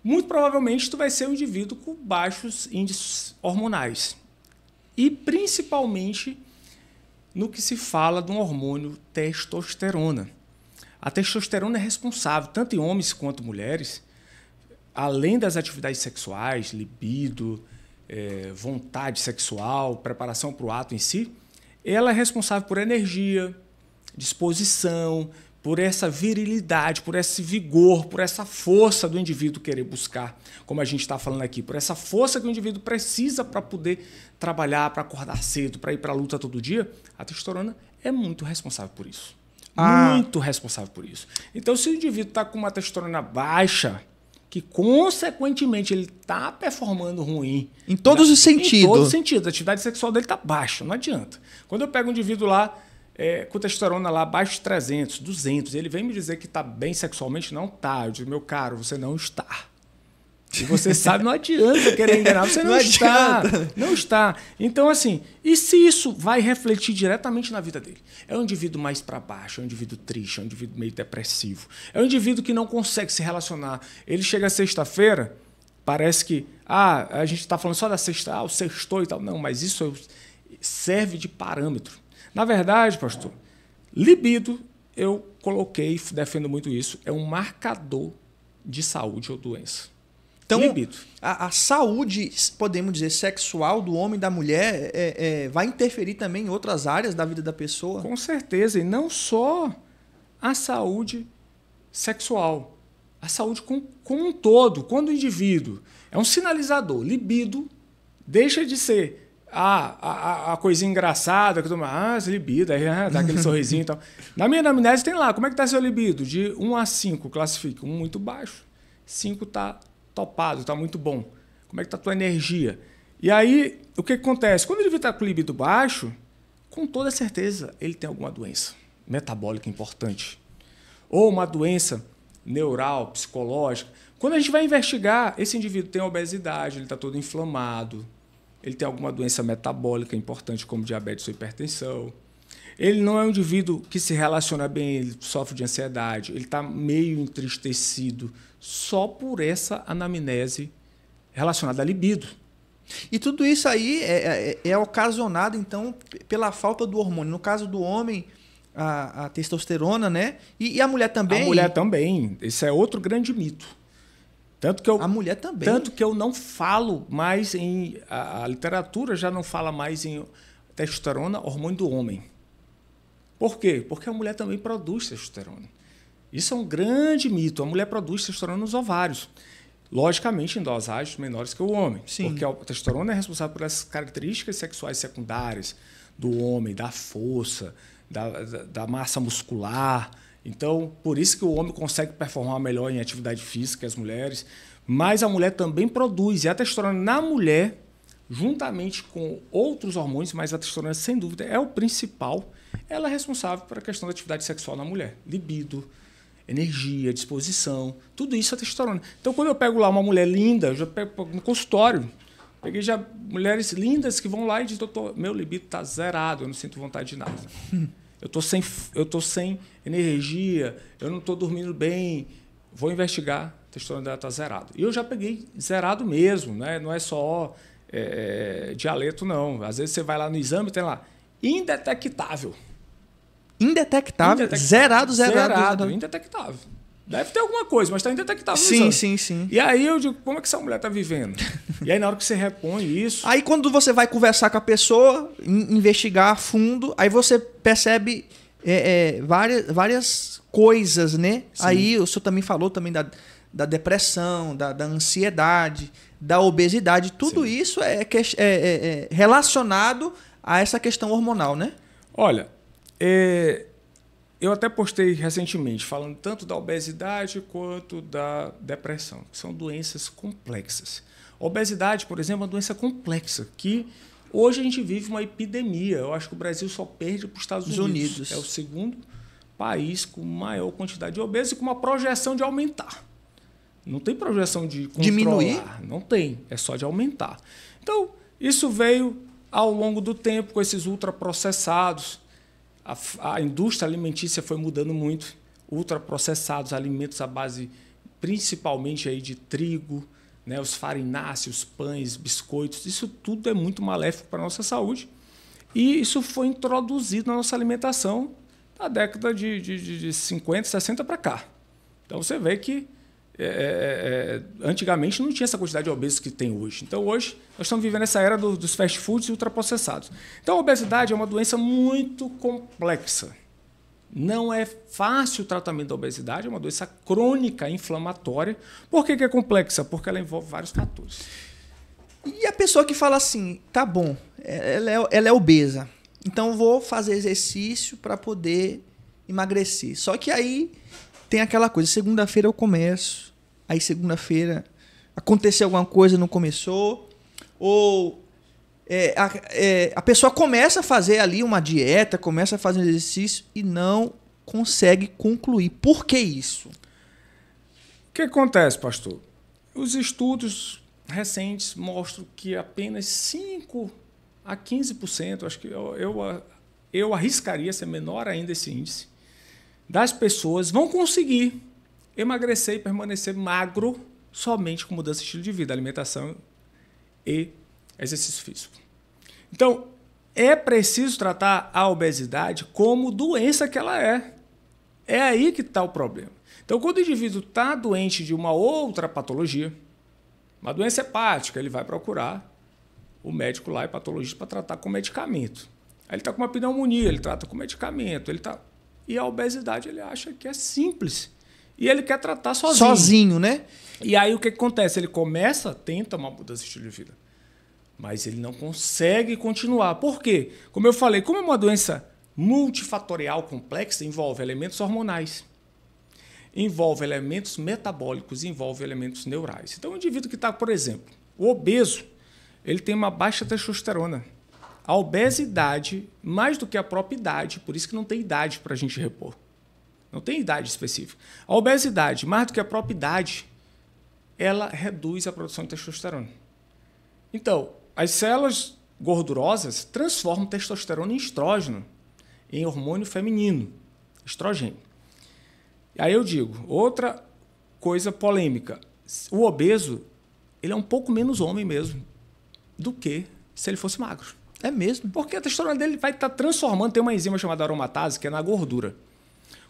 muito provavelmente tu vai ser um indivíduo com baixos índices hormonais. E principalmente no que se fala de um hormônio testosterona. A testosterona é responsável, tanto em homens quanto mulheres, além das atividades sexuais, libido, vontade sexual, preparação para o ato em si, ela é responsável por energia, disposição, por essa virilidade, por esse vigor, por essa força do indivíduo querer buscar, como a gente está falando aqui, por essa força que o indivíduo precisa para poder trabalhar, para acordar cedo, para ir para a luta todo dia, a testosterona é muito responsável por isso. Muito responsável por isso. Então, se o indivíduo está com uma testosterona baixa, que consequentemente ele está performando ruim. Em todos os sentidos. Em todos os sentidos. A atividade sexual dele está baixa, não adianta. Quando eu pego um indivíduo lá, com testosterona lá abaixo de 300, 200. Ele vem me dizer que está bem sexualmente? Não está. Eu digo, meu caro, você não está. E você sabe, não adianta querer enganar, você não está. Não está. Então, assim, e se isso vai refletir diretamente na vida dele? É um indivíduo mais para baixo, é um indivíduo triste, é um indivíduo meio depressivo. É um indivíduo que não consegue se relacionar. Ele chega sexta-feira, parece que a gente está falando só da sexta, o sextou e tal. Não, mas isso serve de parâmetro. Na verdade, pastor, libido, eu coloquei, defendo muito isso, é um marcador de saúde ou doença. Então, a saúde, podemos dizer, sexual do homem e da mulher vai interferir também em outras áreas da vida da pessoa? Com certeza, e não só a saúde sexual, a saúde como um todo. Quando o indivíduo é um sinalizador, libido, deixa de ser a coisinha engraçada, que tu libido, aí dá aquele sorrisinho e tal. Na minha anamnese tem lá, como é que está seu libido? De 1 a 5, classifica. 1 muito baixo, 5 está topado, está muito bom. Como é que está a tua energia? E aí, o que acontece? Quando ele está com o libido baixo, com toda certeza, ele tem alguma doença metabólica importante. Ou uma doença neural, psicológica. Quando a gente vai investigar, esse indivíduo tem obesidade, ele está todo inflamado, ele tem alguma doença metabólica importante, como diabetes ou hipertensão. Ele não é um indivíduo que se relaciona bem, ele sofre de ansiedade, ele está meio entristecido, só por essa anamnese relacionada à libido. E tudo isso aí é ocasionado, então, pela falta do hormônio. No caso do homem, a testosterona, né? E a mulher também? A mulher também. Esse é outro grande mito. A mulher também. Tanto que eu não falo mais em... A literatura já não fala mais em testosterona, hormônio do homem. Por quê? Porque a mulher também produz testosterona. Isso é um grande mito. A mulher produz testosterona nos ovários. Logicamente, em dosagens menores que o homem. Sim. Porque a testosterona é responsável pelas características sexuais secundárias do homem, da força, da massa muscular. Então, por isso que o homem consegue performar melhor em atividade física que as mulheres. Mas a mulher também produz. E a testosterona na mulher, juntamente com outros hormônios, mas a testosterona, sem dúvida, é o principal. Ela é responsável pela questão da atividade sexual na mulher. Libido, energia, disposição, tudo isso é testosterona. Então, quando eu pego lá uma mulher linda, eu já pego no consultório, peguei já mulheres lindas que vão lá e dizem, doutor, meu libido está zerado, eu não sinto vontade de nada. Eu tô sem energia, eu não estou dormindo bem, vou investigar, a testosterona dela está zerada. E eu já peguei zerado mesmo, né? Não é só dialeto, não. Às vezes você vai lá no exame e tem lá, indetectável. Indetectável? Zerado. Indetectável. Deve ter alguma coisa, mas está indetectável. Sim. E aí eu digo, como é que essa mulher está vivendo? E aí na hora que você repõe isso... Aí quando você vai conversar com a pessoa, investigar a fundo, aí você percebe várias coisas, né? Sim. Aí o senhor também falou também da depressão, da ansiedade, da obesidade. Tudo Sim. isso é relacionado a essa questão hormonal, né? Olha... eu até postei recentemente falando tanto da obesidade quanto da depressão, que são doenças complexas. A obesidade, por exemplo, é uma doença complexa que hoje a gente vive uma epidemia. Eu acho que o Brasil só perde para os Estados Unidos. É o segundo país com maior quantidade de obesos e com uma projeção de aumentar. Não tem projeção de controlar. Diminuir? Não tem, é só de aumentar. Então, isso veio ao longo do tempo com esses ultraprocessados. A indústria alimentícia foi mudando muito, ultraprocessados, alimentos à base principalmente aí de trigo, né, os farináceos, pães, biscoitos, isso tudo é muito maléfico para a nossa saúde. E isso foi introduzido na nossa alimentação na década de 50, 60 para cá. Então você vê que antigamente não tinha essa quantidade de obesos que tem hoje. Então hoje nós estamos vivendo essa era dos fast foods e ultraprocessados. Então a obesidade é uma doença muito complexa. Não é fácil o tratamento da obesidade, é uma doença crônica, inflamatória. Por que é complexa? Porque ela envolve vários fatores. E a pessoa que fala assim, tá bom, ela é obesa, então vou fazer exercício para poder emagrecer. Só que aí tem aquela coisa, segunda-feira eu começo, aí segunda-feira aconteceu alguma coisa, não começou, ou a pessoa começa a fazer ali uma dieta, começa a fazer um exercício e não consegue concluir. Por que isso? O que acontece, pastor? Os estudos recentes mostram que apenas 5 a 15%, acho que eu arriscaria ser menor ainda esse índice, das pessoas vão conseguir emagrecer e permanecer magro somente com mudança de estilo de vida, alimentação e exercício físico. Então, é preciso tratar a obesidade como doença que ela é. É aí que está o problema. Então, quando o indivíduo está doente de uma outra patologia, uma doença hepática, ele vai procurar o médico lá, hepatologista, para tratar com medicamento. Aí ele está com uma pneumonia, ele trata com medicamento. E a obesidade ele acha que é simples. E ele quer tratar sozinho. Sozinho, né? E aí o que acontece? Ele tenta uma mudança de estilo de vida, mas ele não consegue continuar. Por quê? Como eu falei, como é uma doença multifatorial complexa, envolve elementos hormonais, envolve elementos metabólicos, envolve elementos neurais. Então, o indivíduo que está, por exemplo, o obeso, ele tem uma baixa testosterona. A obesidade, mais do que a própria idade, por isso que não tem idade para a gente repor. Não tem idade específica. A obesidade, mais do que a própria idade, ela reduz a produção de testosterona. Então, as células gordurosas transformam testosterona em estrógeno, em hormônio feminino, estrogênio. Aí eu digo, outra coisa polêmica, o obeso, ele é um pouco menos homem mesmo do que se ele fosse magro. É mesmo? Porque a testosterona dele vai estar transformando, tem uma enzima chamada aromatase, que é na gordura.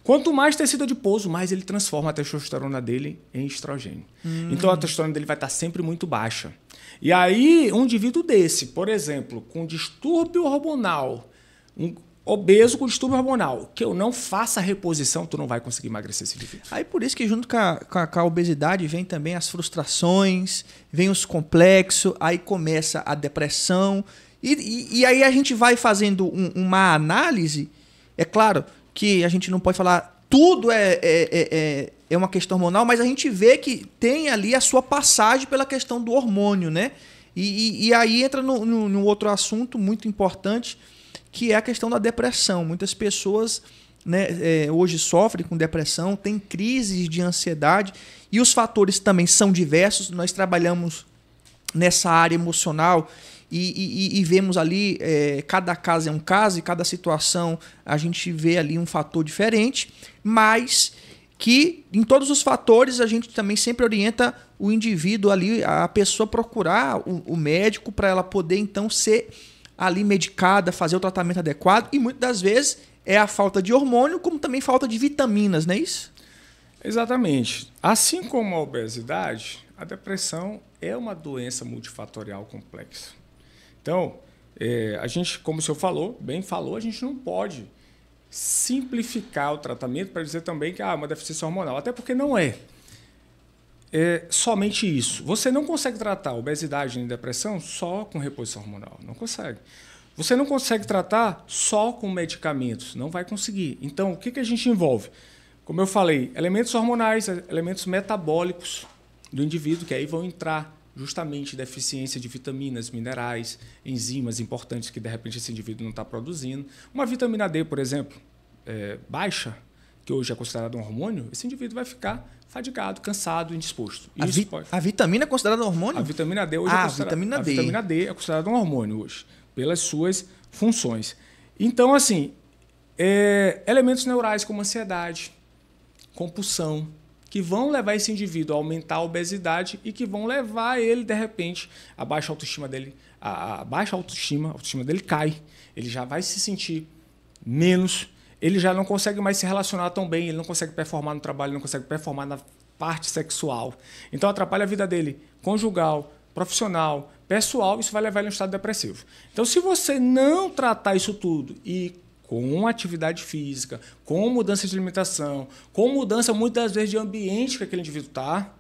Quanto mais tecido adiposo, mais ele transforma a testosterona dele em estrogênio. Então a testosterona dele vai estar sempre muito baixa. E aí, um indivíduo desse, por exemplo, com distúrbio hormonal, um obeso com distúrbio hormonal, que eu não faça a reposição, tu não vai conseguir emagrecer esse indivíduo. Aí por isso que junto com a obesidade vem também as frustrações, vem os complexos, aí começa a depressão. E aí a gente vai fazendo uma análise, é claro que a gente não pode falar tudo é uma questão hormonal, mas a gente vê que tem ali a sua passagem pela questão do hormônio, né? E aí entra no outro assunto muito importante, que é a questão da depressão. Muitas pessoas, né, hoje sofrem com depressão, têm crises de ansiedade, e os fatores também são diversos. Nós trabalhamos nessa área emocional e vemos ali, cada caso é um caso, e cada situação a gente vê ali um fator diferente, mas que em todos os fatores a gente também sempre orienta o indivíduo ali, a pessoa procurar o médico para ela poder então ser ali medicada, fazer o tratamento adequado, e muitas das vezes é a falta de hormônio, como também falta de vitaminas, não é isso? Exatamente. Assim como a obesidade, a depressão é uma doença multifatorial complexa. Então, a gente, como o senhor bem falou, a gente não pode simplificar o tratamento para dizer também que é uma deficiência hormonal, até porque não é. É somente isso. Você não consegue tratar a obesidade e depressão só com reposição hormonal. Não consegue. Você não consegue tratar só com medicamentos. Não vai conseguir. Então, o que a gente envolve? Como eu falei, elementos hormonais, elementos metabólicos do indivíduo, que aí vão entrar justamente deficiência de vitaminas, minerais, enzimas importantes que, de repente, esse indivíduo não está produzindo. Uma vitamina D, por exemplo, baixa, que hoje é considerada um hormônio, esse indivíduo vai ficar fadigado, cansado, indisposto. A vitamina é considerada um hormônio? A vitamina D hoje vitamina D. A vitamina D é considerada um hormônio hoje, pelas suas funções. Então, assim, elementos neurais como ansiedade, compulsão, que vão levar esse indivíduo a aumentar a obesidade e que vão levar ele, de repente, a baixa autoestima dele, a autoestima dele cai, ele já vai se sentir menos, ele já não consegue mais se relacionar tão bem, ele não consegue performar no trabalho, ele não consegue performar na parte sexual. Então, atrapalha a vida dele conjugal, profissional, pessoal, isso vai levar ele a um estado depressivo. Então, se você não tratar isso tudo e com atividade física, com mudança de alimentação, com mudança, muitas vezes, de ambiente que aquele indivíduo está,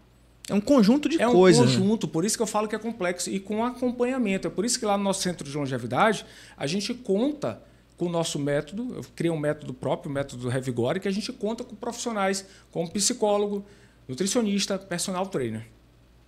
é um conjunto de coisas. É um conjunto, por isso que eu falo que é complexo, e com acompanhamento. É por isso que lá no nosso centro de longevidade, a gente conta com o nosso método, eu criei um método próprio, o método Revigore, que a gente conta com profissionais como psicólogo, nutricionista, personal trainer.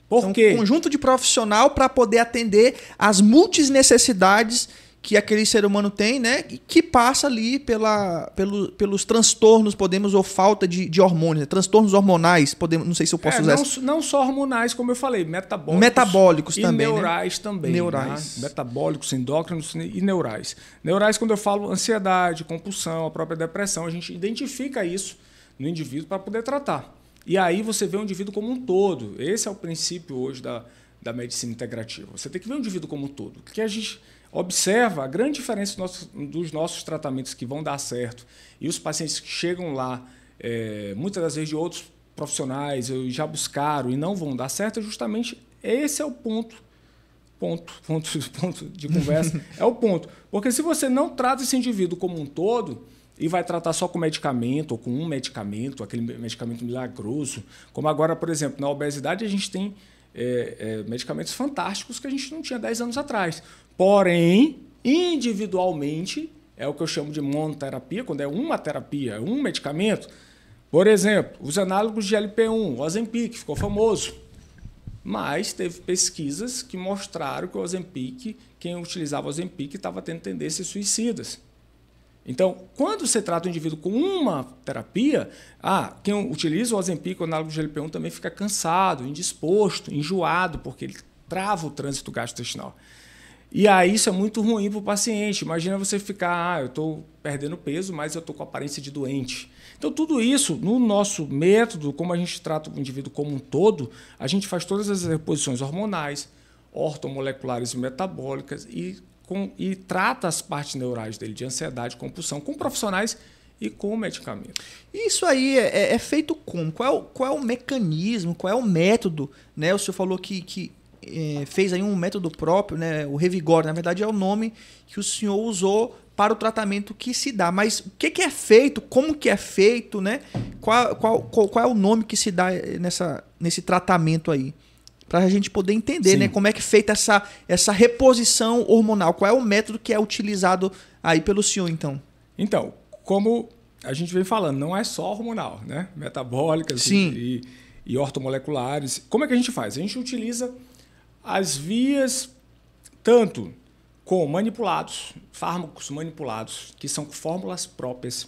Por quê? Um conjunto de profissional para poder atender as multinecessidades que aquele ser humano tem, né? Que passa ali pelos transtornos, ou falta de hormônios, né? Transtornos hormonais, não sei se eu posso usar não só hormonais, como eu falei, metabólicos e também, neurais, né? também. Neurais. Né? Metabólicos, endócrinos e neurais. Neurais, quando eu falo ansiedade, compulsão, a própria depressão, a gente identifica isso no indivíduo para poder tratar. E aí você vê o indivíduo como um todo. Esse é o princípio hoje da medicina integrativa. Você tem que ver o indivíduo como um todo. Porque a gente observa a grande diferença dos nossos tratamentos que vão dar certo e os pacientes que chegam lá, muitas das vezes de outros profissionais, já buscaram e não vão dar certo, justamente esse é o ponto de conversa, é o ponto. Porque se você não trata esse indivíduo como um todo e vai tratar só com medicamento ou com um medicamento, aquele medicamento milagroso, como agora, por exemplo, na obesidade a gente tem medicamentos fantásticos que a gente não tinha 10 anos atrás. Porém, individualmente, é o que eu chamo de monoterapia, quando é uma terapia, um medicamento. Por exemplo, os análogos de LP1, o Ozempic, ficou famoso. Mas teve pesquisas que mostraram que o Ozempic, quem utilizava o Ozempic estava tendo tendências suicidas. Então, quando você trata o indivíduo com uma terapia, quem utiliza o Ozempic, o análogo de GLP-1, também fica cansado, indisposto, enjoado, porque ele trava o trânsito gastrointestinal. E aí isso é muito ruim para o paciente. Imagina você ficar, eu estou perdendo peso, mas eu estou com aparência de doente. Então, tudo isso, no nosso método, como a gente trata o indivíduo como um todo, a gente faz todas as reposições hormonais, ortomoleculares e metabólicas e trata as partes neurais dele de ansiedade, compulsão, com profissionais e com medicamento. Isso aí é feito como? Qual é o mecanismo, qual é o método? Né? O senhor falou que fez aí um método próprio, né? O Revigore, na verdade, é o nome que o senhor usou para o tratamento que se dá. Mas o que é feito? Como que é feito? Né? Qual é o nome que se dá nesse tratamento aí? Para a gente poder entender, né, como é que é feita essa reposição hormonal. Qual é o método que é utilizado aí pelo senhor, então? Então, como a gente vem falando, não é só hormonal, né? Metabólicas e ortomoleculares. Como é que a gente faz? A gente utiliza as vias tanto com manipulados, fármacos manipulados, que são fórmulas próprias.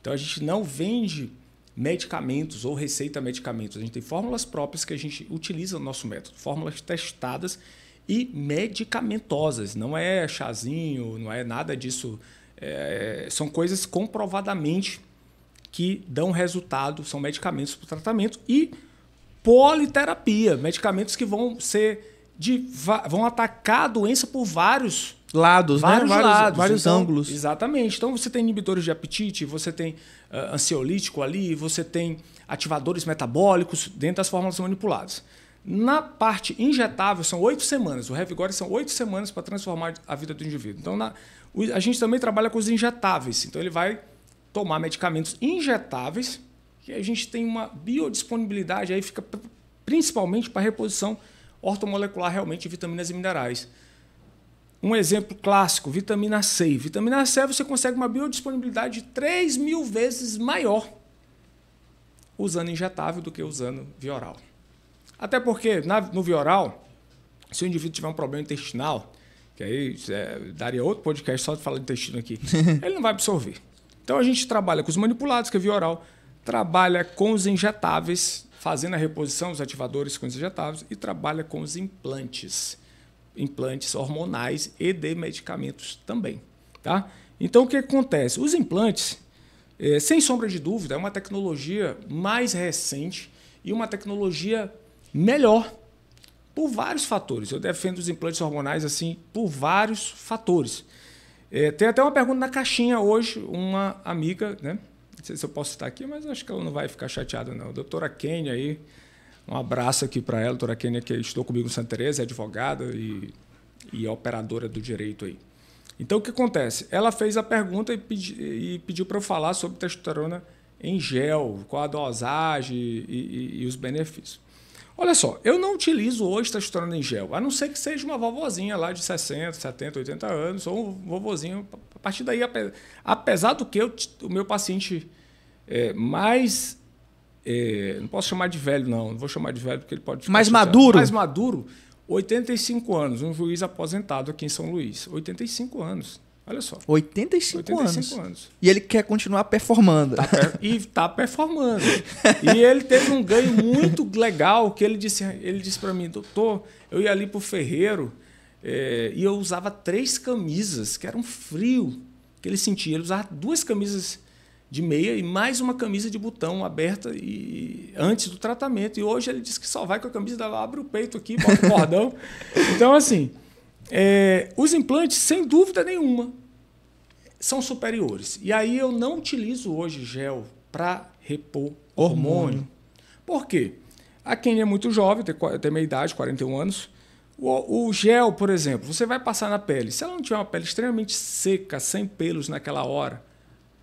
Então, a gente não vende medicamentos ou receita medicamentos. A gente tem fórmulas próprias que a gente utiliza no nosso método. Fórmulas testadas e medicamentosas. Não é chazinho, não é nada disso. São coisas comprovadamente que dão resultado, são medicamentos para o tratamento e politerapia, medicamentos que vão atacar a doença por vários lados, vários então, ângulos. Exatamente. Então você tem inibidores de apetite, você tem ansiolítico ali, você tem ativadores metabólicos dentro das fórmulas manipuladas. Na parte injetável são 8 semanas. O Revigore são 8 semanas para transformar a vida do indivíduo. Então a gente também trabalha com os injetáveis. Então ele vai tomar medicamentos injetáveis que a gente tem uma biodisponibilidade, aí fica principalmente para reposição ortomolecular realmente de vitaminas e minerais. Um exemplo clássico, vitamina C. Vitamina C você consegue uma biodisponibilidade de 3.000 vezes maior usando injetável do que usando via oral. Até porque no via oral, se o indivíduo tiver um problema intestinal, que aí daria outro podcast só de falar de intestino aqui, ele não vai absorver. Então a gente trabalha com os manipulados, que é via oral, trabalha com os injetáveis, fazendo a reposição dos ativadores com os injetáveis, e trabalha com os implantes hormonais e de medicamentos também. Tá? Então, o que acontece? Os implantes, sem sombra de dúvida, é uma tecnologia mais recente e uma tecnologia melhor por vários fatores. Eu defendo os implantes hormonais assim por vários fatores. Tem até uma pergunta na caixinha hoje, uma amiga, né? Não sei se eu posso citar aqui, mas acho que ela não vai ficar chateada, não. A doutora Kênia aí, um abraço aqui para ela, a doutora Kênia, que estudou comigo em Santa Teresa, é advogada e operadora do direito aí. Então, o que acontece? Ela fez a pergunta e pediu para eu falar sobre testosterona em gel, qual a dosagem e os benefícios. Olha só, eu não utilizo hoje testosterona em gel, a não ser que seja uma vovozinha lá de 60, 70, 80 anos, ou um vovozinho. A partir daí, apesar do que o meu paciente mais não posso chamar de velho, não vou chamar de velho porque ele pode ficar mais chateado. maduro? Mais maduro, 85 anos, um juiz aposentado aqui em São Luís. 85 anos, olha só. 85 anos. E ele quer continuar performando. E está performando. E ele teve um ganho muito legal, que ele disse para mim, doutor, eu ia ali para o ferreiro e eu usava 3 camisas, que era um frio que ele sentia. Ele usava 2 camisas de meia e mais uma camisa de botão aberta antes do tratamento. E hoje ele diz que só vai com a camisa, abre o peito aqui, bota o cordão. Então, assim, os implantes, sem dúvida nenhuma, são superiores. E aí eu não utilizo hoje gel para repor hormônio. Por quê? A quem é muito jovem, tem meia idade, 41 anos, o gel, por exemplo, você vai passar na pele. Se ela não tiver uma pele extremamente seca, sem pelos naquela hora,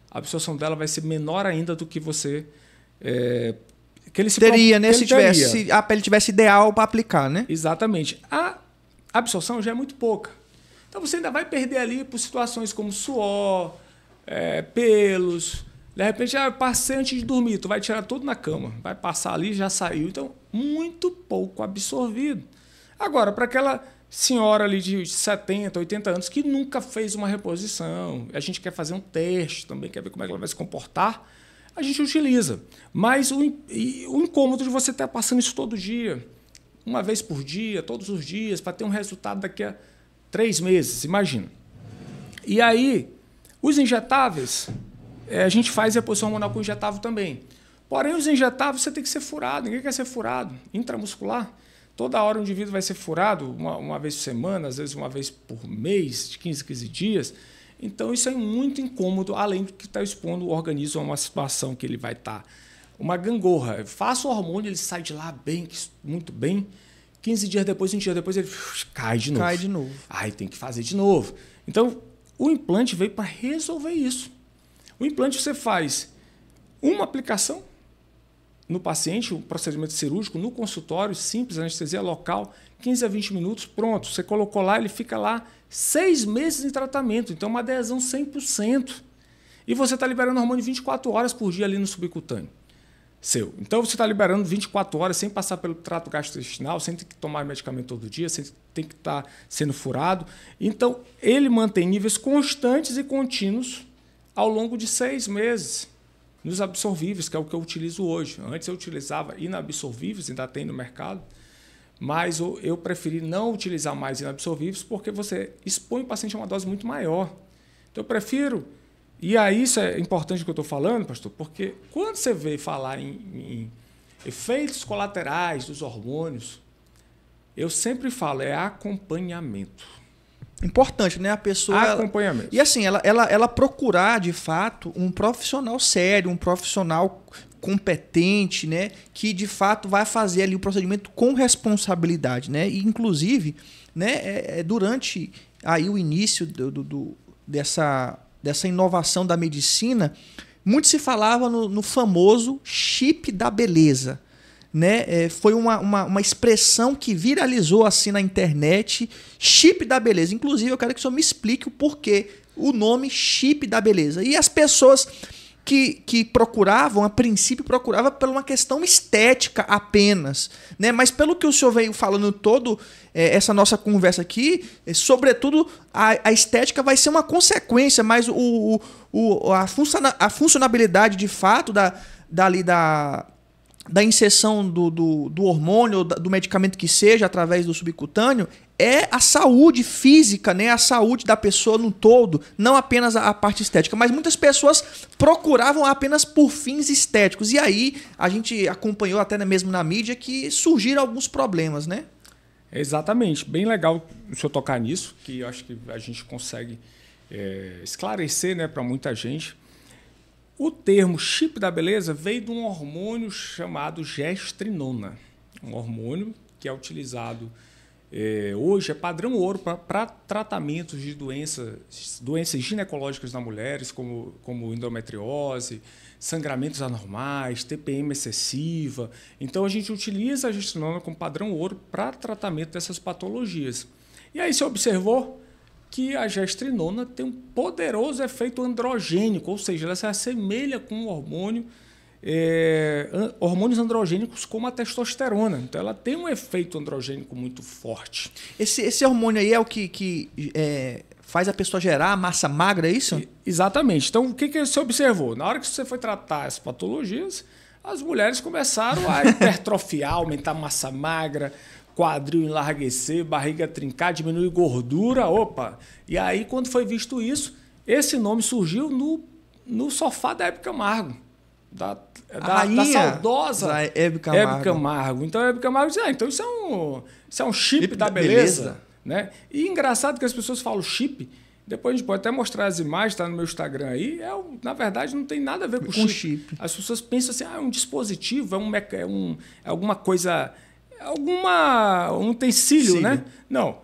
a absorção dela vai ser menor ainda do que você... que ele teria, né? Se a pele tivesse ideal para aplicar, né? Exatamente. A absorção já é muito pouca. Então você ainda vai perder ali por situações como suor, pelos. De repente, passei antes de dormir, tu vai tirar tudo na cama. Vai passar ali, já saiu. Então, muito pouco absorvido. Agora, para aquela senhora ali de 70, 80 anos que nunca fez uma reposição, a gente quer fazer um teste também, quer ver como é que ela vai se comportar, a gente utiliza. Mas o incômodo de você estar passando isso todo dia, uma vez por dia, todos os dias, para ter um resultado daqui a 3 meses, imagina. E aí, os injetáveis, a gente faz reposição hormonal com injetável também. Porém, os injetáveis você tem que ser furado, ninguém quer ser furado. Intramuscular, toda hora o indivíduo vai ser furado, uma vez por semana, às vezes uma vez por mês, de 15 a 15 dias. Então, isso é muito incômodo, além de que está expondo o organismo a uma situação que ele vai estar uma gangorra. Faça o hormônio, ele sai de lá bem, muito bem. 15 dias depois, 20 dias depois, ele cai de novo. Cai de novo. Aí tem que fazer de novo. Então, o implante veio para resolver isso. O implante você faz uma aplicação no paciente, um procedimento cirúrgico, no consultório, simples, anestesia local, 15 a 20 minutos, pronto. Você colocou lá, ele fica lá 6 meses em tratamento. Então, uma adesão 100%. E você está liberando hormônio 24 horas por dia ali no subcutâneo seu. Então, você está liberando 24 horas sem passar pelo trato gastrointestinal, sem ter que tomar medicamento todo dia, sem ter que estar sendo furado. Então, ele mantém níveis constantes e contínuos ao longo de 6 meses nos absorvíveis, que é o que eu utilizo hoje. Antes eu utilizava inabsorvíveis, ainda tem no mercado, mas eu preferi não utilizar mais inabsorvíveis porque você expõe o paciente a uma dose muito maior. Então, eu prefiro... E aí isso é importante o que eu estou falando, pastor, porque quando você vê falar em efeitos colaterais dos hormônios, eu sempre falo, é acompanhamento. Importante, né? A pessoa... Acompanhamento. E assim, ela procurar, de fato, um profissional sério, um profissional competente, né? Que, de fato, vai fazer ali o procedimento com responsabilidade, né? E, inclusive, né? Durante aí o início dessa inovação da medicina, muito se falava no famoso chip da beleza. Né? Foi uma expressão que viralizou assim na internet, chip da beleza. Inclusive, eu quero que o senhor me explique o porquê o nome chip da beleza. E as pessoas que procuravam, a princípio, procuravam por uma questão estética apenas. Né? Mas pelo que o senhor veio falando todo essa nossa conversa aqui, sobretudo a estética vai ser uma consequência, mas a funcionabilidade de fato da inserção do hormônio, do medicamento que seja, através do subcutâneo, é a saúde física, né? A saúde da pessoa no todo, não apenas a parte estética. Mas muitas pessoas procuravam apenas por fins estéticos. E aí a gente acompanhou até mesmo na mídia que surgiram alguns problemas, né? Exatamente. Bem legal o senhor tocar nisso, que eu acho que a gente consegue esclarecer, né, para muita gente. O termo chip da beleza veio de um hormônio chamado gestrinona. Um hormônio que é utilizado hoje, é padrão ouro para tratamentos de doenças ginecológicas nas mulheres, como endometriose, sangramentos anormais, TPM excessiva. Então, a gente utiliza a gestrinona como padrão ouro para tratamento dessas patologias. E aí se observou que a gestrinona tem um poderoso efeito androgênico, ou seja, ela se assemelha com um hormônio hormônios androgênicos como a testosterona. Então, ela tem um efeito androgênico muito forte. Esse hormônio aí é o que faz a pessoa gerar massa magra, é isso? Exatamente. Então, o que você observou? Na hora que você foi tratar as patologias, as mulheres começaram a hipertrofiar, aumentar massa magra, quadril enlarguecer, barriga trincar, diminuir gordura, opa! E aí, quando foi visto isso, esse nome surgiu no sofá da Hebe Camargo, da saudosa Hebe Camargo. Então, a Hebe Camargo disse, então isso é um chip da beleza. Né? E engraçado que as pessoas falam chip, depois a gente pode até mostrar as imagens, está no meu Instagram aí, na verdade não tem nada a ver com chip. As pessoas pensam assim, é um dispositivo, é alguma coisa... um utensílio, né? Não.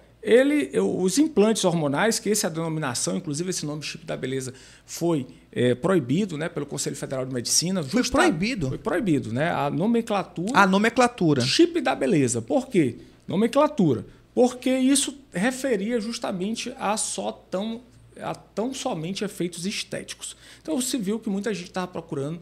Os implantes hormonais, que essa é a denominação, inclusive esse nome chip da beleza foi proibido, né, pelo Conselho Federal de Medicina. Foi proibido? Foi proibido, né? A nomenclatura... A nomenclatura. Chip da beleza. Por quê? Nomenclatura. Porque isso referia justamente a tão somente efeitos estéticos. Então, você viu que muita gente estava procurando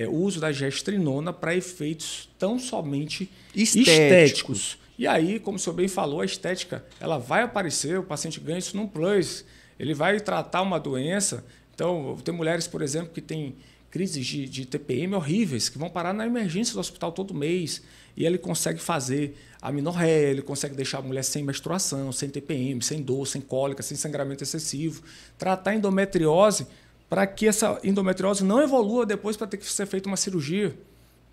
o uso da gestrinona para efeitos tão somente estéticos. E aí, como o senhor bem falou, a estética ela vai aparecer, o paciente ganha isso num plus, ele vai tratar uma doença. Então, tem mulheres, por exemplo, que têm crises de TPM horríveis, que vão parar na emergência do hospital todo mês, e ele consegue fazer amenorreia, ele consegue deixar a mulher sem menstruação, sem TPM, sem dor, sem cólica, sem sangramento excessivo, tratar a endometriose para que essa endometriose não evolua depois para ter que ser feita uma cirurgia,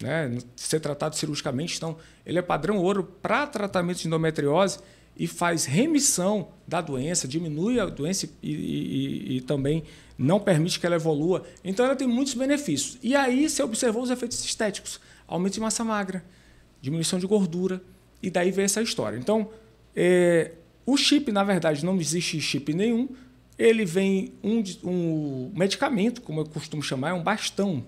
né? Ser tratado cirurgicamente. Então, ele é padrão ouro para tratamento de endometriose e faz remissão da doença, diminui a doença e também não permite que ela evolua. Então, ela tem muitos benefícios. E aí, você observou os efeitos estéticos, aumento de massa magra, diminuição de gordura, e daí vem essa história. Então, o chip, na verdade, não existe chip nenhum. Ele vem um medicamento, como eu costumo chamar, é um bastão.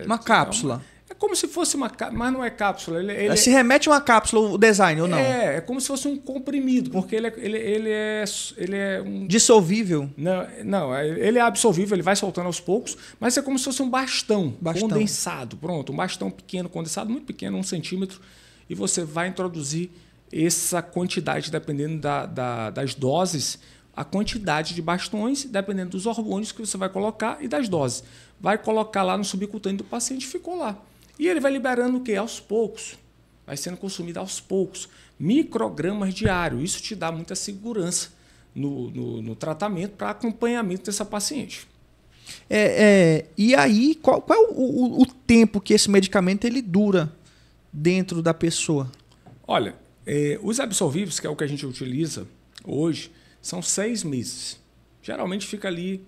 Uma cápsula. É como se fosse uma cápsula, mas não é cápsula. Se remete a uma cápsula, o design, ou não? É como se fosse um comprimido, porque ele é um... Dissolvível? Não, ele é absorvível, ele vai soltando aos poucos, mas é como se fosse um bastão. Condensado. Pronto, um bastão pequeno, condensado, muito pequeno, 1 centímetro, e você vai introduzir essa quantidade, dependendo das doses, a quantidade de bastões, dependendo dos hormônios que você vai colocar e das doses. Vai colocar lá no subcutâneo do paciente, ficou lá. E ele vai liberando o quê? Aos poucos. Vai sendo consumido aos poucos. Microgramas diários. Isso te dá muita segurança no tratamento para acompanhamento dessa paciente. E aí, qual é o tempo que esse medicamento ele dura dentro da pessoa? Olha, os absorvíveis, que é o que a gente utiliza hoje, são 6 meses. Geralmente fica ali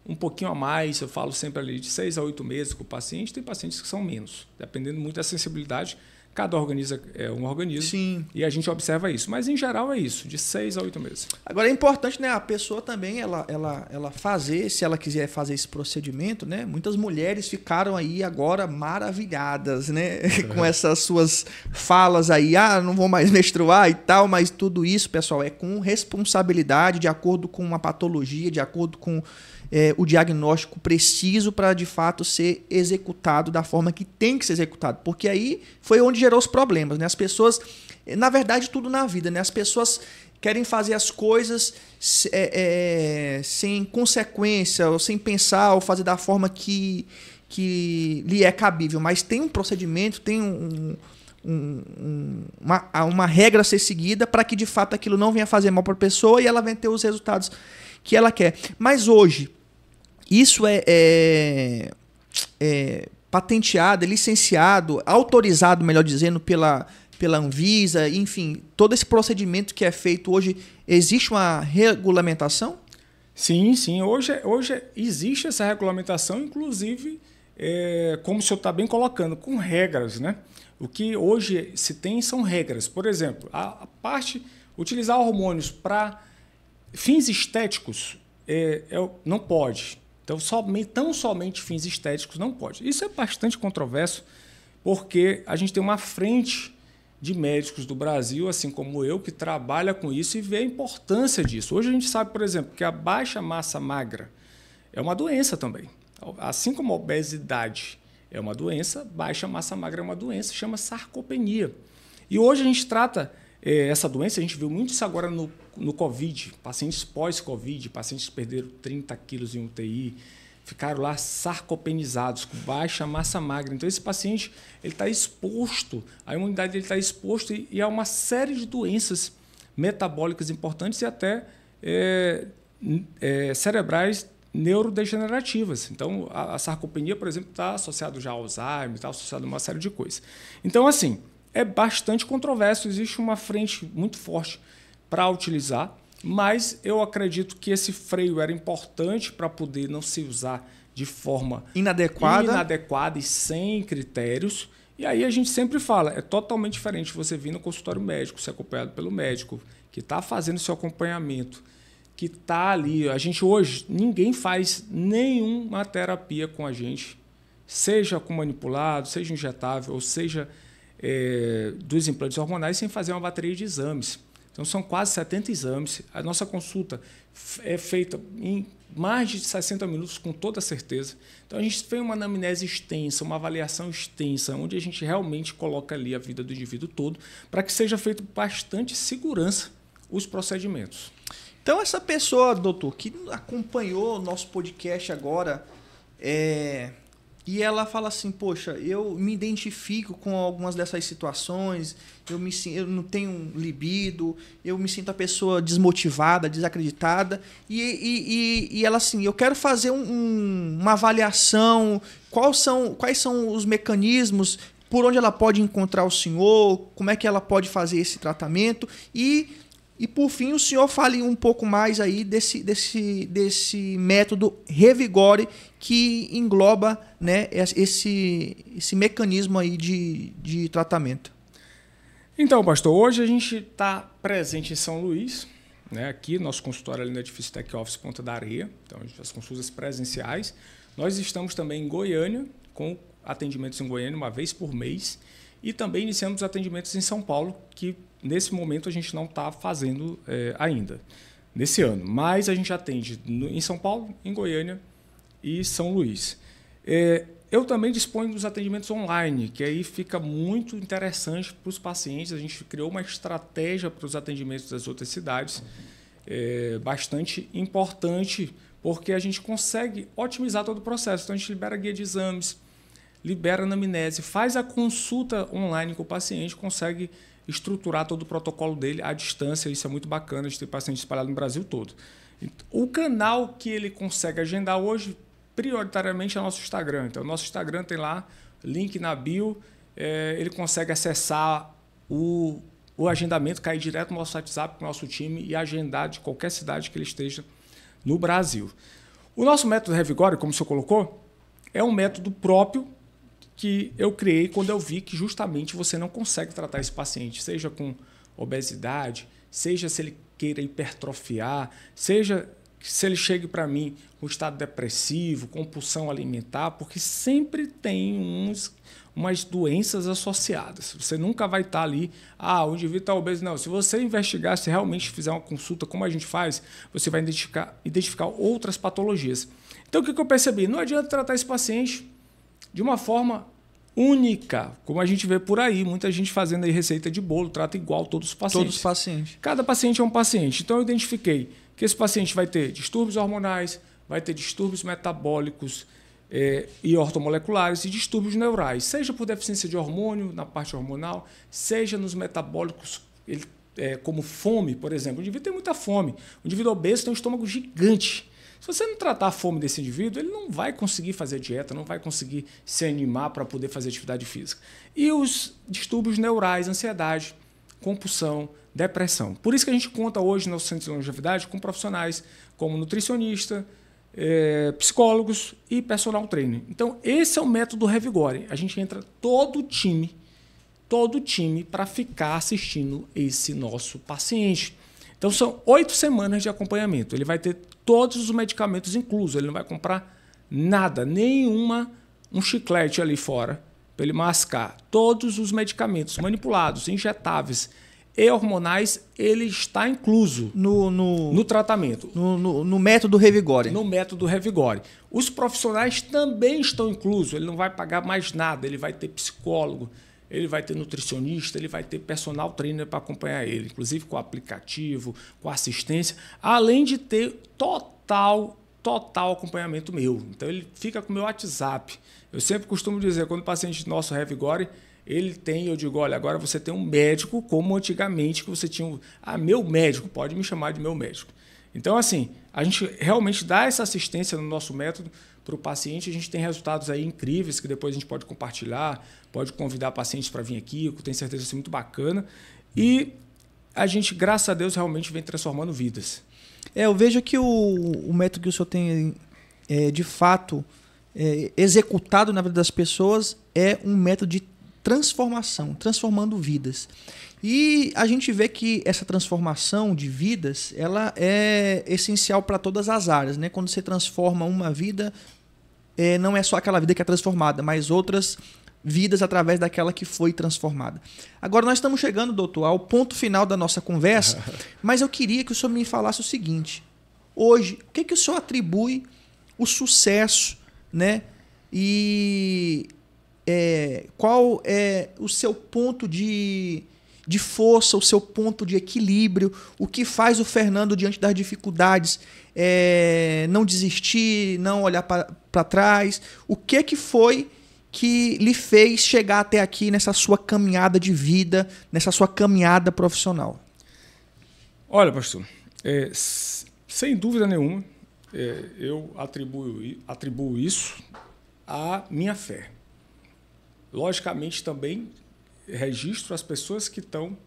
um pouquinho a mais, eu falo sempre ali de 6 a 8 meses com o paciente, tem pacientes que são menos, dependendo muito da sensibilidade. Cada organismo é um organismo. Sim. E a gente observa isso. Mas, em geral, é isso, de 6 a 8 meses. Agora, é importante, né, a pessoa também, ela fazer, se ela quiser fazer esse procedimento, né? Muitas mulheres ficaram aí agora maravilhadas, né? Com essas suas falas aí, não vou mais menstruar e tal, mas tudo isso, pessoal, é com responsabilidade, de acordo com uma patologia, de acordo com o diagnóstico preciso para, de fato, ser executado da forma que tem que ser executado. Porque aí foi onde gerou os problemas, né? As pessoas, na verdade, tudo na vida, né? As pessoas querem fazer as coisas sem consequência, ou sem pensar, ou fazer da forma que lhe é cabível. Mas tem um procedimento, tem uma regra a ser seguida para que, de fato, aquilo não venha fazer mal para a pessoa e ela venha ter os resultados que ela quer. Mas hoje, isso é patenteado, é licenciado, autorizado, melhor dizendo, pela Anvisa, enfim, todo esse procedimento que é feito hoje, existe uma regulamentação? Sim. Hoje existe essa regulamentação, inclusive, como o senhor está bem colocando, com regras, né? O que hoje se tem são regras. Por exemplo, a parte utilizar hormônios para fins estéticos não pode. Então, tão somente fins estéticos não pode. Isso é bastante controverso, porque a gente tem uma frente de médicos do Brasil, assim como eu, que trabalha com isso e vê a importância disso. Hoje a gente sabe, por exemplo, que a baixa massa magra é uma doença também. Assim como a obesidade é uma doença, baixa massa magra é uma doença, chama sarcopenia. E hoje a gente trata essa doença, a gente viu muito isso agora no Covid, pacientes pós-Covid, pacientes que perderam 30 quilos em UTI, ficaram lá sarcopenizados, com baixa massa magra. Então, esse paciente está exposto, a imunidade dele está exposta e a uma série de doenças metabólicas importantes e até cerebrais neurodegenerativas. Então, a sarcopenia, por exemplo, está associada já ao Alzheimer, está associada a uma série de coisas. Então, assim, é bastante controverso, existe uma frente muito forte para utilizar, mas eu acredito que esse freio era importante para poder não se usar de forma inadequada e sem critérios. E aí a gente sempre fala, é totalmente diferente você vir no consultório médico, ser acompanhado pelo médico, que está fazendo seu acompanhamento, que está ali. A gente hoje, ninguém faz nenhuma terapia com a gente, seja com manipulado, seja injetável, ou seja dos implantes hormonais, sem fazer uma bateria de exames. Então, são quase 70 exames. A nossa consulta é feita em mais de 60 minutos, com toda certeza. Então, a gente tem uma anamnese extensa, uma avaliação extensa, onde a gente realmente coloca ali a vida do indivíduo todo, para que seja feito bastante segurança os procedimentos. Então, essa pessoa, doutor, que acompanhou o nosso podcast agora, e ela fala assim, poxa, eu me identifico com algumas dessas situações, eu não tenho libido, eu me sinto a pessoa desmotivada, desacreditada, e ela assim, eu quero fazer uma avaliação, quais são os mecanismos, por onde ela pode encontrar o senhor, como é que ela pode fazer esse tratamento, e por fim, o senhor fale um pouco mais aí desse método Revigore, que engloba, né, esse mecanismo aí de tratamento. Então, pastor, hoje a gente está presente em São Luís, né, aqui, nosso consultório ali no edifício Tech Office Ponta da Areia, então as consultas presenciais. Nós estamos também em Goiânia, com atendimentos em Goiânia uma vez por mês, e também iniciamos atendimentos em São Paulo, que nesse momento a gente não está fazendo ainda, nesse ano. Mas a gente atende em São Paulo, em Goiânia e São Luís. Eu também disponho dos atendimentos online, que aí fica muito interessante para os pacientes. A gente criou uma estratégia para os atendimentos das outras cidades, bastante importante, porque a gente consegue otimizar todo o processo. Então, a gente libera guia de exames, libera anamnese, faz a consulta online com o paciente, consegue estruturar todo o protocolo dele à distância. Isso é muito bacana, a gente tem paciente espalhado no Brasil todo. O canal que ele consegue agendar hoje, prioritariamente, é o nosso Instagram. Então, o nosso Instagram tem lá, link na bio, ele consegue acessar o agendamento, cair direto no nosso WhatsApp com o nosso time e agendar de qualquer cidade que ele esteja no Brasil. O nosso método Revigore, como o senhor colocou, é um método próprio que eu criei quando eu vi que justamente você não consegue tratar esse paciente, seja com obesidade, seja se ele queira hipertrofiar, seja se ele chegue para mim com estado depressivo, compulsão alimentar, porque sempre tem umas doenças associadas. Você nunca vai estar ali, o indivíduo está obeso. Não, se você investigar, se realmente fizer uma consulta como a gente faz, você vai identificar outras patologias. Então, o que eu percebi? Não adianta tratar esse paciente de uma forma única, como a gente vê por aí, muita gente fazendo aí receita de bolo, trata igual todos os pacientes. Todos os pacientes. Cada paciente é um paciente. Então, eu identifiquei que esse paciente vai ter distúrbios hormonais, vai ter distúrbios metabólicos e ortomoleculares e distúrbios neurais, seja por deficiência de hormônio, na parte hormonal, seja nos metabólicos, como fome, por exemplo. O indivíduo tem muita fome. O indivíduo obeso tem um estômago gigante. Se você não tratar a fome desse indivíduo, ele não vai conseguir fazer dieta, não vai conseguir se animar para poder fazer atividade física. E os distúrbios neurais, ansiedade, compulsão, depressão. Por isso que a gente conta hoje no Centro de Longevidade com profissionais como nutricionista, psicólogos e personal trainer. Então, esse é o método Revigore. A gente entra todo time para ficar assistindo esse nosso paciente. Então, são 8 semanas de acompanhamento. Ele vai ter todos os medicamentos inclusos. Ele não vai comprar nada, um chiclete ali fora para ele mascar. Todos os medicamentos manipulados, injetáveis, e hormonais, ele está incluso no tratamento. No método Revigore. No método Revigore. Os profissionais também estão inclusos. Ele não vai pagar mais nada. Ele vai ter psicólogo, ele vai ter nutricionista, ele vai ter personal trainer para acompanhar ele, inclusive com aplicativo, com assistência, além de ter total acompanhamento meu. Então, ele fica com o meu WhatsApp. Eu sempre costumo dizer, quando o paciente nosso Revigore, eu digo, olha, agora você tem um médico como antigamente que você tinha meu médico, pode me chamar de meu médico. Então, assim, a gente realmente dá essa assistência no nosso método para o paciente, a gente tem resultados aí incríveis que depois a gente pode compartilhar, pode convidar pacientes para vir aqui, eu tenho certeza que isso é muito bacana. E a gente, graças a Deus, realmente vem transformando vidas. Eu vejo que o método que o senhor tem, de fato, executado na vida das pessoas é um método de transformação, transformando vidas. E a gente vê que essa transformação de vidas, ela é essencial para todas as áreas, né? Quando você transforma uma vida, não é só aquela vida que é transformada, mas outras vidas através daquela que foi transformada. Agora nós estamos chegando, doutor, ao ponto final da nossa conversa, mas eu queria que o senhor me falasse o seguinte: hoje, o que o senhor atribui o sucesso, né? E qual é o seu ponto de força, o seu ponto de equilíbrio, o que faz o Fernando diante das dificuldades não desistir, não olhar para trás? O que foi que lhe fez chegar até aqui nessa sua caminhada de vida, nessa sua caminhada profissional? Olha, pastor, sem dúvida nenhuma, eu atribuo isso à minha fé. Logicamente, também registro as pessoas que estão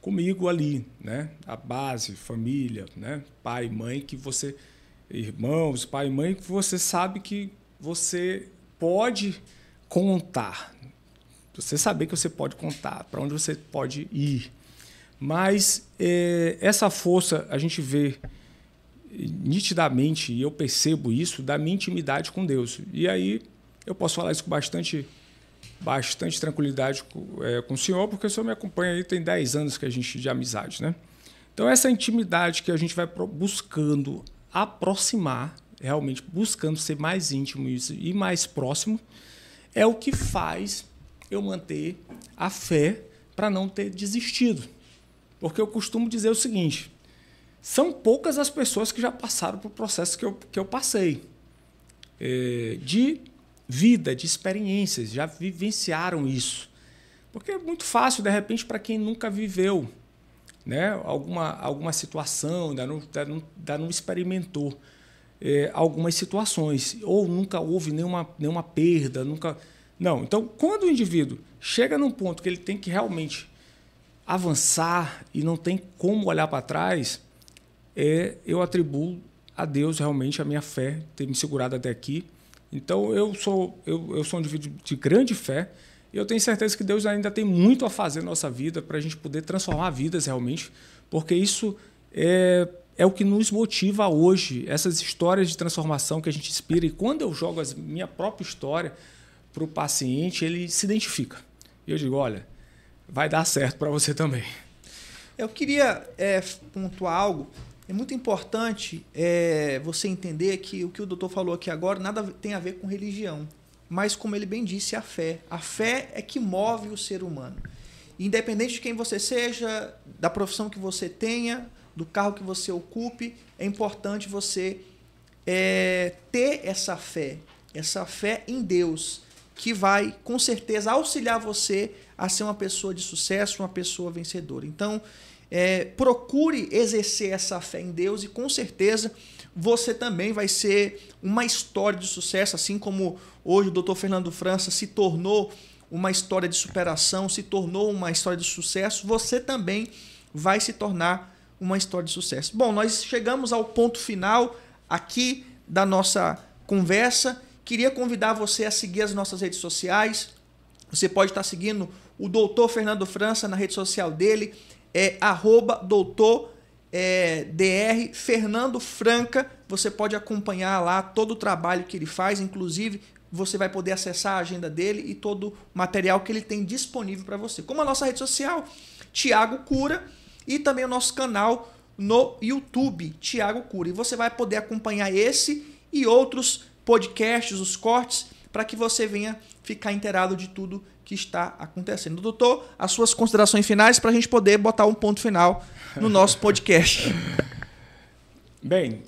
comigo ali, né? A base, família, né? Pai, mãe, irmãos, pai e mãe, que você sabe que você pode contar. Você saber que você pode contar, para onde você pode ir. Mas essa força a gente vê nitidamente, e eu percebo isso, da minha intimidade com Deus. E aí eu posso falar isso com bastante tranquilidade com o senhor, porque o senhor me acompanha aí, tem 10 anos que a gente de amizade, né? Então, essa intimidade que a gente vai buscando aproximar, realmente buscando ser mais íntimo e mais próximo, é o que faz eu manter a fé para não ter desistido. Porque eu costumo dizer o seguinte: são poucas as pessoas que já passaram por processo que eu passei. De vida, de experiências, já vivenciaram isso. Porque é muito fácil, de repente, para quem nunca viveu, né, alguma situação, ainda não experimentou algumas situações, ou nunca houve nenhuma perda, nunca... Não, então, quando o indivíduo chega num ponto que ele tem que realmente avançar e não tem como olhar para trás, eu atribuo a Deus realmente a minha fé, ter me segurado até aqui. Então, eu sou um indivíduo de grande fé e eu tenho certeza que Deus ainda tem muito a fazer na nossa vida para a gente poder transformar vidas realmente, porque isso é o que nos motiva hoje, essas histórias de transformação que a gente inspira. E quando eu jogo a minha própria história para o paciente, ele se identifica. E eu digo, olha, vai dar certo para você também. Eu queria pontuar algo. É muito importante você entender que o que o doutor falou aqui agora nada tem a ver com religião, mas, como ele bem disse, a fé. A fé é que move o ser humano. Independente de quem você seja, da profissão que você tenha, do carro que você ocupe, é importante você ter essa fé em Deus, que vai, com certeza, auxiliar você a ser uma pessoa de sucesso, uma pessoa vencedora. Então, procure exercer essa fé em Deus e, com certeza, você também vai ser uma história de sucesso, assim como hoje o Dr. Fernando França se tornou uma história de superação, se tornou uma história de sucesso, você também vai se tornar uma história de sucesso. Bom, nós chegamos ao ponto final aqui da nossa conversa. Queria convidar você a seguir as nossas redes sociais. Você pode estar seguindo o Dr. Fernando França na rede social dele, @Dr. Dr. Fernando Franca. Você pode acompanhar lá todo o trabalho que ele faz, inclusive você vai poder acessar a agenda dele e todo o material que ele tem disponível para você. Como a nossa rede social Tiago Cura, e também o nosso canal no YouTube, Tiago Cura. E você vai poder acompanhar esse e outros podcasts, os cortes, para que você venha ficar inteirado de tudo que está acontecendo. Doutor, as suas considerações finais para a gente poder botar um ponto final no nosso podcast. Bem,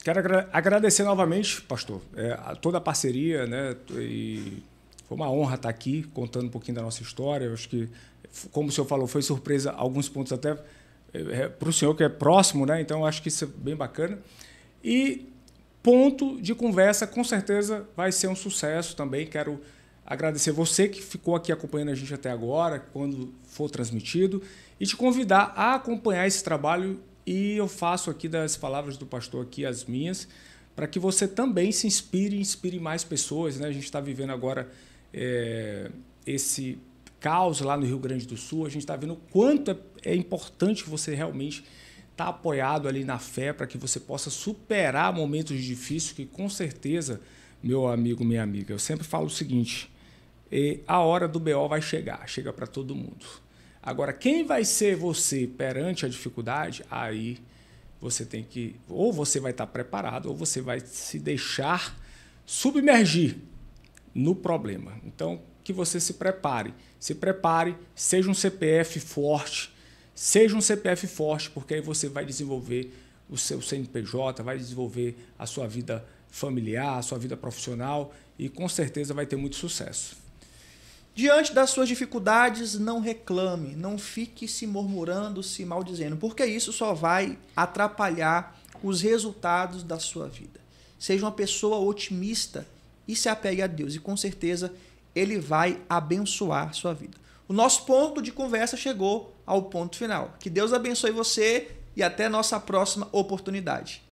quero agradecer novamente, pastor, toda a parceria, né? E foi uma honra estar aqui contando um pouquinho da nossa história. Eu acho que, como o senhor falou, foi surpresa alguns pontos até para o senhor que é próximo, né? Então acho que isso é bem bacana. E ponto de conversa, com certeza vai ser um sucesso também. Quero agradecer você que ficou aqui acompanhando a gente até agora, quando for transmitido, e te convidar a acompanhar esse trabalho. E eu faço aqui das palavras do pastor aqui as minhas, para que você também se inspire e inspire mais pessoas, né? A gente está vivendo agora esse caos lá no Rio Grande do Sul. A gente está vendo o quanto é importante que você realmente estar apoiado ali na fé, para que você possa superar momentos difíceis, que com certeza, meu amigo, minha amiga, eu sempre falo o seguinte: a hora do BO vai chegar, chega para todo mundo. Agora, quem vai ser você perante a dificuldade, aí você tem que, ou você vai estar preparado, ou você vai se deixar submergir no problema. Então, que você se prepare, seja um CPF forte, porque aí você vai desenvolver o seu CNPJ, vai desenvolver a sua vida familiar, a sua vida profissional, e com certeza vai ter muito sucesso. Diante das suas dificuldades, não reclame, não fique se murmurando, se maldizendo, porque isso só vai atrapalhar os resultados da sua vida. Seja uma pessoa otimista e se apegue a Deus, e com certeza Ele vai abençoar a sua vida. O nosso ponto de conversa chegou ao ponto final. Que Deus abençoe você e até nossa próxima oportunidade.